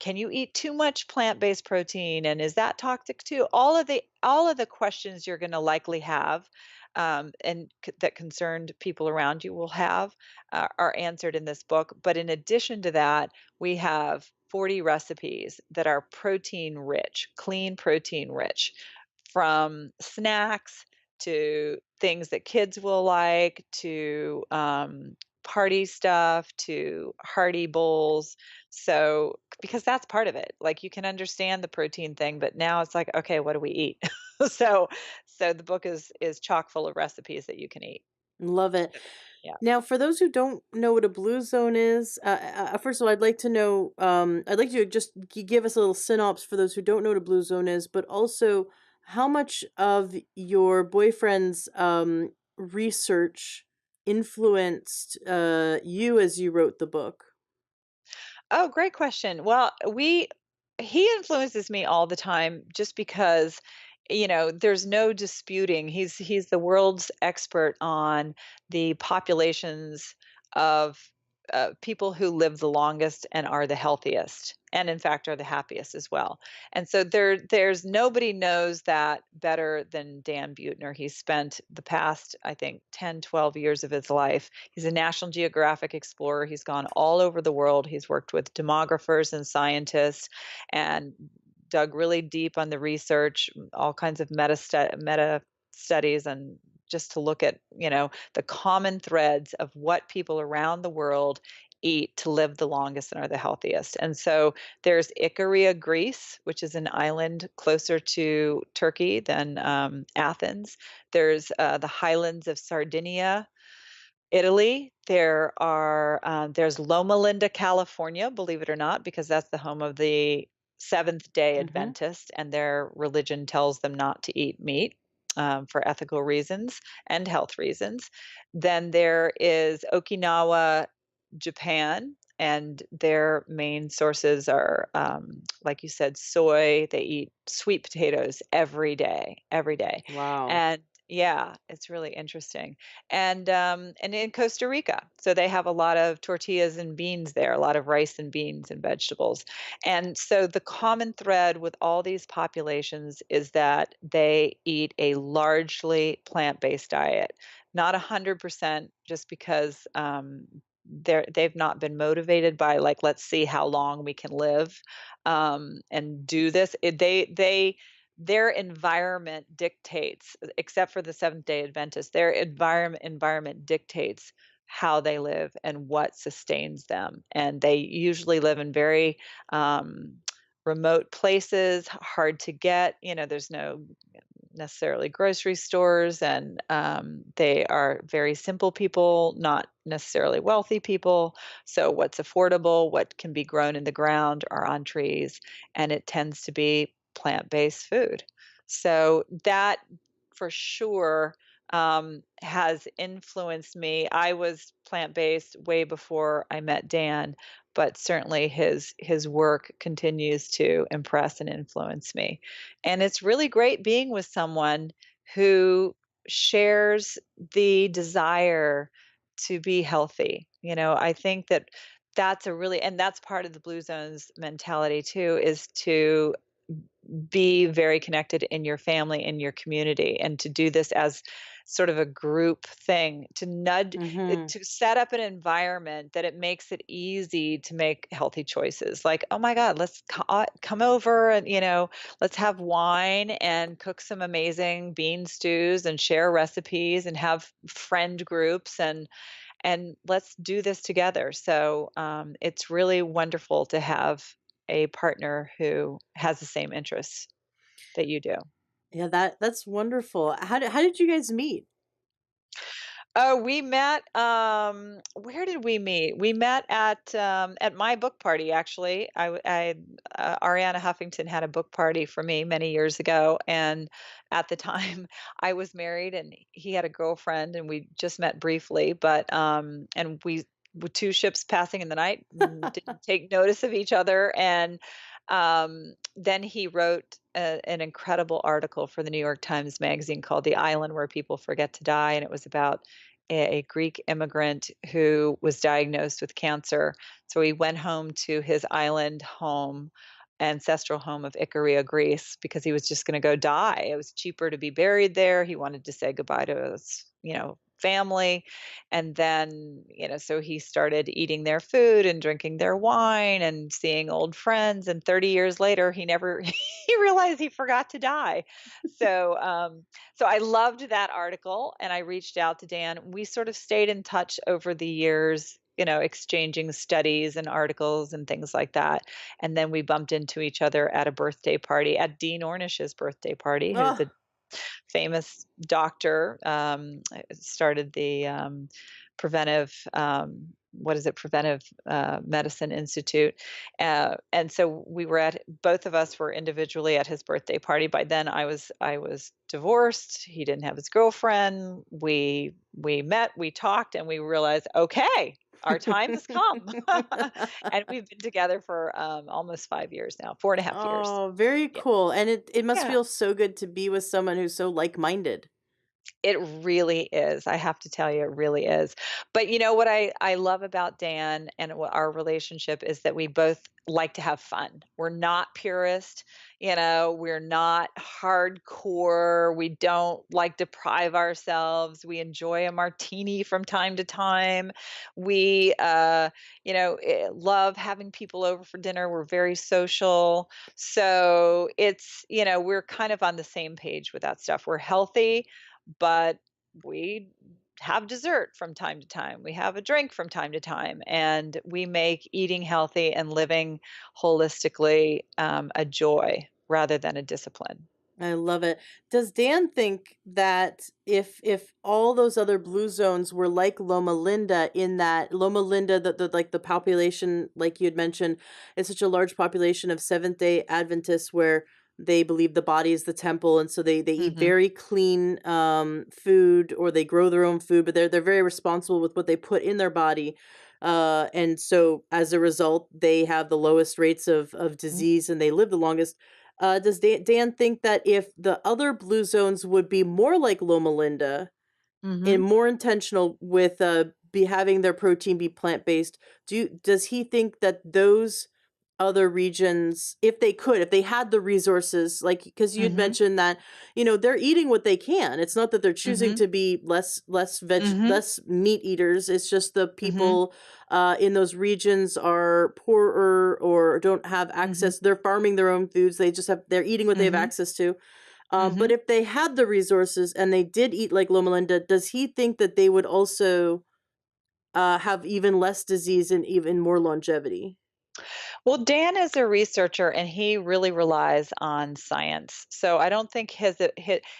can you eat too much plant-based protein, and is that toxic too? All of the questions you're going to likely have, that concerned people around you will have, are answered in this book. But in addition to that, we have 40 recipes that are protein rich, clean protein rich, from snacks to things that kids will like, to party stuff, to hearty bowls. So, because that's part of it. Like, you can understand the protein thing, but now it's like, okay, what do we eat? so, so the book is chock full of recipes that you can eat. Love it. Yeah. Now, for those who don't know what a blue zone is, first of all, I'd like to know, I'd like you to just give us a little synopsis for those who don't know what a blue zone is, but also how much of your boyfriend's research influenced you as you wrote the book. Oh, great question. Well, he influences me all the time, just because there's no disputing. He's the world's expert on the populations of people who live the longest and are the healthiest, and in fact are the happiest as well. And so there's nobody knows that better than Dan Buettner. He's spent the past, I think, 10, 12 years of his life. He's a National Geographic explorer. He's gone all over the world. He's worked with demographers and scientists and dug really deep on the research, all kinds of meta studies, and just to look at, the common threads of what people around the world eat to live the longest and are the healthiest. And so there's Ikaria, Greece, which is an island closer to Turkey than Athens. There's the highlands of Sardinia, Italy. There's Loma Linda, California, believe it or not, because that's the home of the Seventh-day Mm-hmm. Adventist, and their religion tells them not to eat meat, for ethical reasons and health reasons. Then there is Okinawa, Japan, and their main sources are, like you said, soy. They eat sweet potatoes every day, Wow. and yeah, it's really interesting. And in Costa Rica, so they have a lot of tortillas and beans there, a lot of rice and beans and vegetables. And so the common thread with all these populations is that they eat a largely plant-based diet. Not 100%, just because they've not been motivated by, like, let's see how long we can live, and do this. Their environment dictates, except for the Seventh-day Adventists, their environment dictates how they live and what sustains them. And they usually live in very remote places, hard to get. There's no necessarily grocery stores, and they are very simple people, not necessarily wealthy people. So what's affordable, what can be grown in the ground or on trees, and it tends to be plant-based food. So that, for sure, has influenced me. I was plant-based way before I met Dan, but certainly his work continues to impress and influence me. And it's really great being with someone who shares the desire to be healthy. I think that that's part of the Blue Zone's mentality too, is to be very connected in your family, in your community, and to do this as sort of a group thing, to nudge Mhm. to set up an environment that it makes it easy to make healthy choices. Like, oh my God, let's come over and let's have wine and cook some amazing bean stews and share recipes and have friend groups and let's do this together. So it's really wonderful to have a partner who has the same interests that you do. Yeah, that's wonderful. How did you guys meet? Oh, we met, where did we meet? We met at my book party, actually. Ariana Huffington had a book party for me many years ago, and at the time, I was married and he had a girlfriend, and we just met briefly, but, and we with 2 ships passing in the night, didn't take notice of each other, and, then he wrote an incredible article for the New York Times Magazine called "The Island Where People Forget to Die," and it was about a Greek immigrant who was diagnosed with cancer. So he went home to his island home, ancestral home of Ikaria, Greece, because he was just going to go die. It was cheaper to be buried there. He wanted to say goodbye to his, family. And then, so he started eating their food and drinking their wine and seeing old friends. And 30 years later, he never, he realized he forgot to die. So, so I loved that article and I reached out to Dan. We sort of stayed in touch over the years, exchanging studies and articles and things like that. And then we bumped into each other at a birthday party, at Dean Ornish's birthday party, who's Oh, a famous doctor, started the preventive, what is it, Preventive Medicine Institute. And so we were at, both of us were individually at his birthday party. By then I was divorced. He didn't have his girlfriend. We met, we talked, and we realized, okay, our time has come. And we've been together for almost 5 years now, 4.5 years. oh, very Yeah. cool. And it must Yeah. feel so good to be with someone who's so like-minded. It really is. I have to tell you, it really is. But you know what I love about Dan and what our relationship is that we both like to have fun. We're not purist, we're not hardcore. We don't like deprive ourselves. We enjoy a martini from time to time. We love having people over for dinner. We're very social. So we're kind of on the same page with that stuff. We're healthy, but we have dessert from time to time. We have a drink from time to time, and we make eating healthy and living holistically a joy rather than a discipline. I love it. Does Dan think that if all those other blue zones were like Loma Linda, in that Loma Linda, the population, like you had mentioned, is such a large population of Seventh-day Adventists where they believe the body is the temple, and so they eat Mhm. very clean food, or they grow their own food, but they're very responsible with what they put in their body. And so as a result, they have the lowest rates of disease and they live the longest. Does Dan think that if the other blue zones would be more like Loma Linda and Mhm. more intentional with be having their protein be plant-based, does he think that those other regions, if they could, if they had the resources, like, because you'd Mhm. mentioned that, they're eating what they can. It's not that they're choosing Mhm. to be Mhm. less meat eaters. It's just the Mhm. people in those regions are poorer or don't have Mhm. access. They're farming their own foods. They're eating what they have Mhm. access to. But Mhm. if they had the resources and they did eat like Loma Linda, does he think that they would also have even less disease and even more longevity? Well, Dan is a researcher and he really relies on science. So I don't think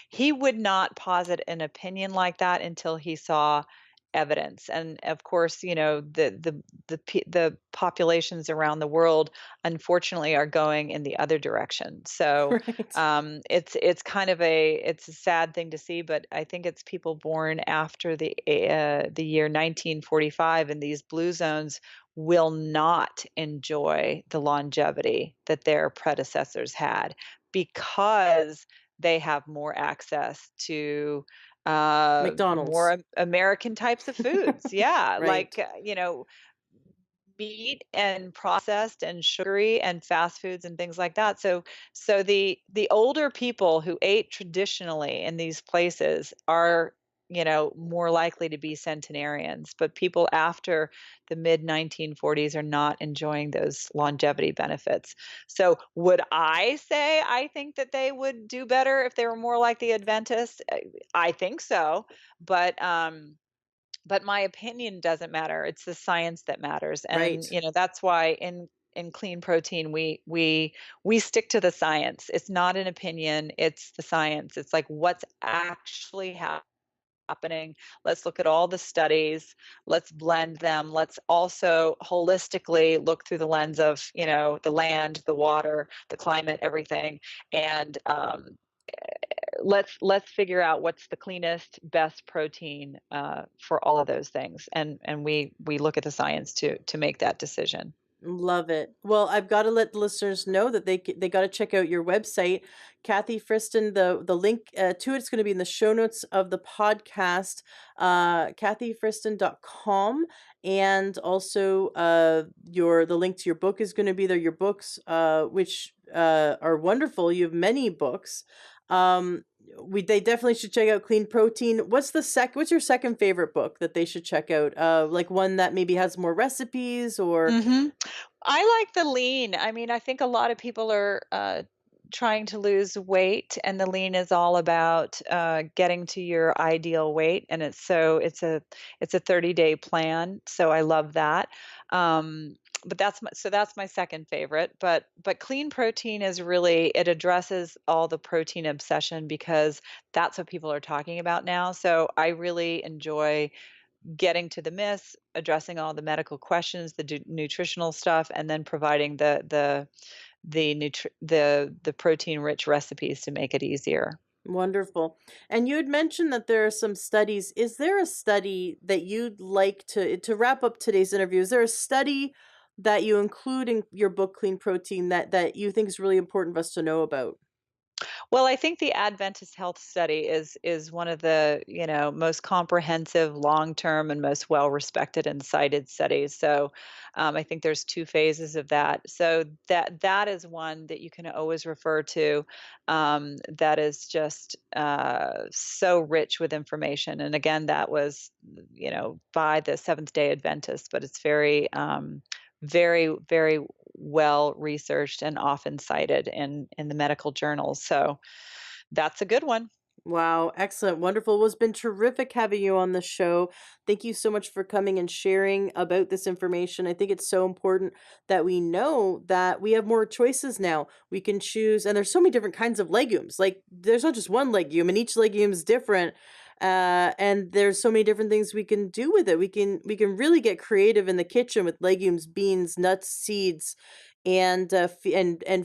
he would not posit an opinion like that until he saw evidence. And of course, the populations around the world unfortunately are going in the other direction. So Right. it's kind of it's a sad thing to see, but I think it's people born after the year 1945 in these blue zones will not enjoy the longevity that their predecessors had because they have more access to more McDonald's. American types of foods. Yeah, Right. like meat and processed and sugary and fast foods and things like that. So the older people who ate traditionally in these places are, more likely to be centenarians, but people after the mid 1940s are not enjoying those longevity benefits. So would I say I think that they would do better if they were more like the Adventists? I think so, but my opinion doesn't matter. It's the science that matters. And, Right. that's why in clean protein we stick to the science. It's not an opinion, it's the science. It's like what's actually happening. Let's look at all the studies. Let's blend them. Let's also holistically look through the lens of, the land, the water, the climate, everything. And let's figure out what's the cleanest, best protein for all of those things, and we look at the science to make that decision. Love it. Well, I've got to let the listeners know that they got to check out your website, Kathy Freston. The link to it's going to be in the show notes of the podcast, kathyfreston.com, and also the link to your book is going to be there. Your books, which are wonderful. You have many books. Um, they definitely should check out Clean Protein. What's your second favorite book that they should check out? Like one that maybe has more recipes or. hmm I like the lean. I mean, I think a lot of people are trying to lose weight, and the lean is all about getting to your ideal weight. And it's a 30-day plan. So I love that. But that's my second favorite. But clean protein is really, it addresses all the protein obsession because that's what people are talking about now. So I really enjoy getting to the myths, addressing all the medical questions, the nutritional stuff, and then providing the protein rich recipes to make it easier. Wonderful. And you had mentioned that there are some studies. Is there a study that you'd like to wrap up today's interview? Is there a study that you include in your book Clean Protein that you think is really important for us to know about? Well, I think the Adventist Health Study is one of the, most comprehensive, long-term, and most well-respected and cited studies. So, I think there's two phases of that. So that is one that you can always refer to. That is just so rich with information. And again, that was, by the Seventh Day Adventist, but it's very, very well researched and often cited in the medical journals. So that's a good one. Wow, excellent, wonderful. Well, it's been terrific having you on the show. Thank you so much for coming and sharing about this information. I think it's so important that we know that we have more choices now. We can choose, and there's so many different kinds of legumes. Like, there's not just one legume, and each legume is different. And there's so many different things we can do with it. We can really get creative in the kitchen with legumes, beans, nuts, seeds, and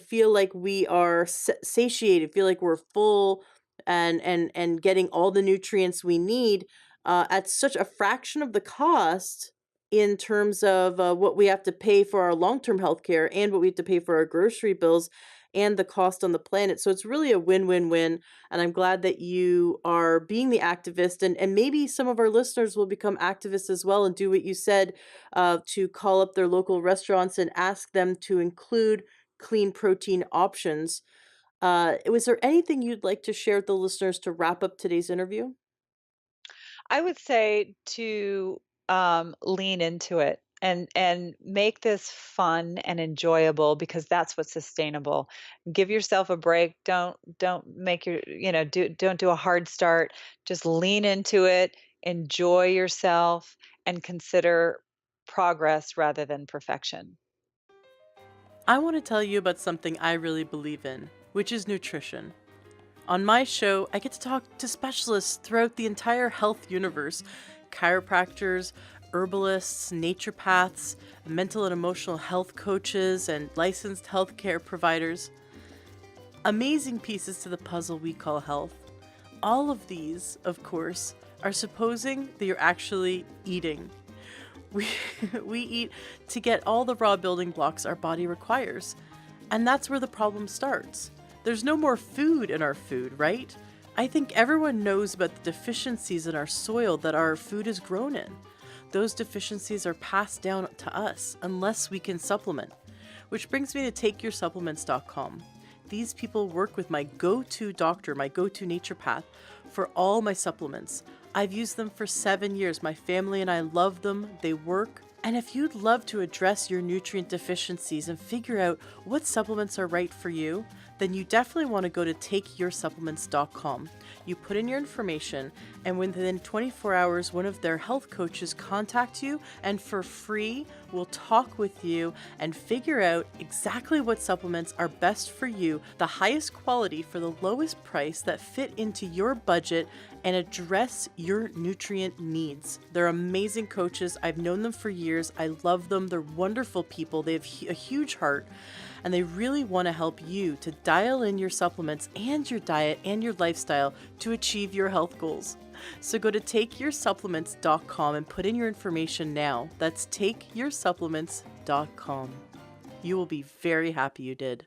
feel like we are satiated, feel like we're full and getting all the nutrients we need at such a fraction of the cost in terms of what we have to pay for our long-term health care and what we have to pay for our grocery bills and the cost on the planet. So it's really a win-win-win. And I'm glad that you are being the activist, and maybe some of our listeners will become activists as well and do what you said, to call up their local restaurants and ask them to include clean protein options. Was there anything you'd like to share with the listeners to wrap up today's interview? I would say to lean into it and make this fun and enjoyable because that's what's sustainable. Give yourself a break. Don't make don't do a hard start. Just lean into it, enjoy yourself, and consider progress rather than perfection. I want to tell you about something I really believe in, which is nutrition. On my show, I get to talk to specialists throughout the entire health universe: chiropractors, herbalists, naturopaths, mental and emotional health coaches, and licensed healthcare providers. Amazing pieces to the puzzle we call health. All of these, of course, are supposing that you're actually eating. We, we eat to get all the raw building blocks our body requires. And that's where the problem starts. There's no more food in our food, right? I think everyone knows about the deficiencies in our soil that our food is grown in. those deficiencies are passed down to us unless we can supplement. Which brings me to takeyoursupplements.com. These people work with my go-to doctor, my go-to naturopath, for all my supplements. I've used them for 7 years. My family and I love them. They work. And if you'd love to address your nutrient deficiencies and figure out what supplements are right for you, then you definitely want to go to takeyoursupplements.com. You put in your information, and within 24 hours, one of their health coaches contact you, and for free, will talk with you and figure out exactly what supplements are best for you, the highest quality for the lowest price that fit into your budget and address your nutrient needs. They're amazing coaches. I've known them for years. I love them. They're wonderful people. They have a huge heart, and they really want to help you to dial in your supplements and your diet and your lifestyle to achieve your health goals. So go to takeyoursupplements.com and put in your information now. That's takeyoursupplements.com. You will be very happy you did.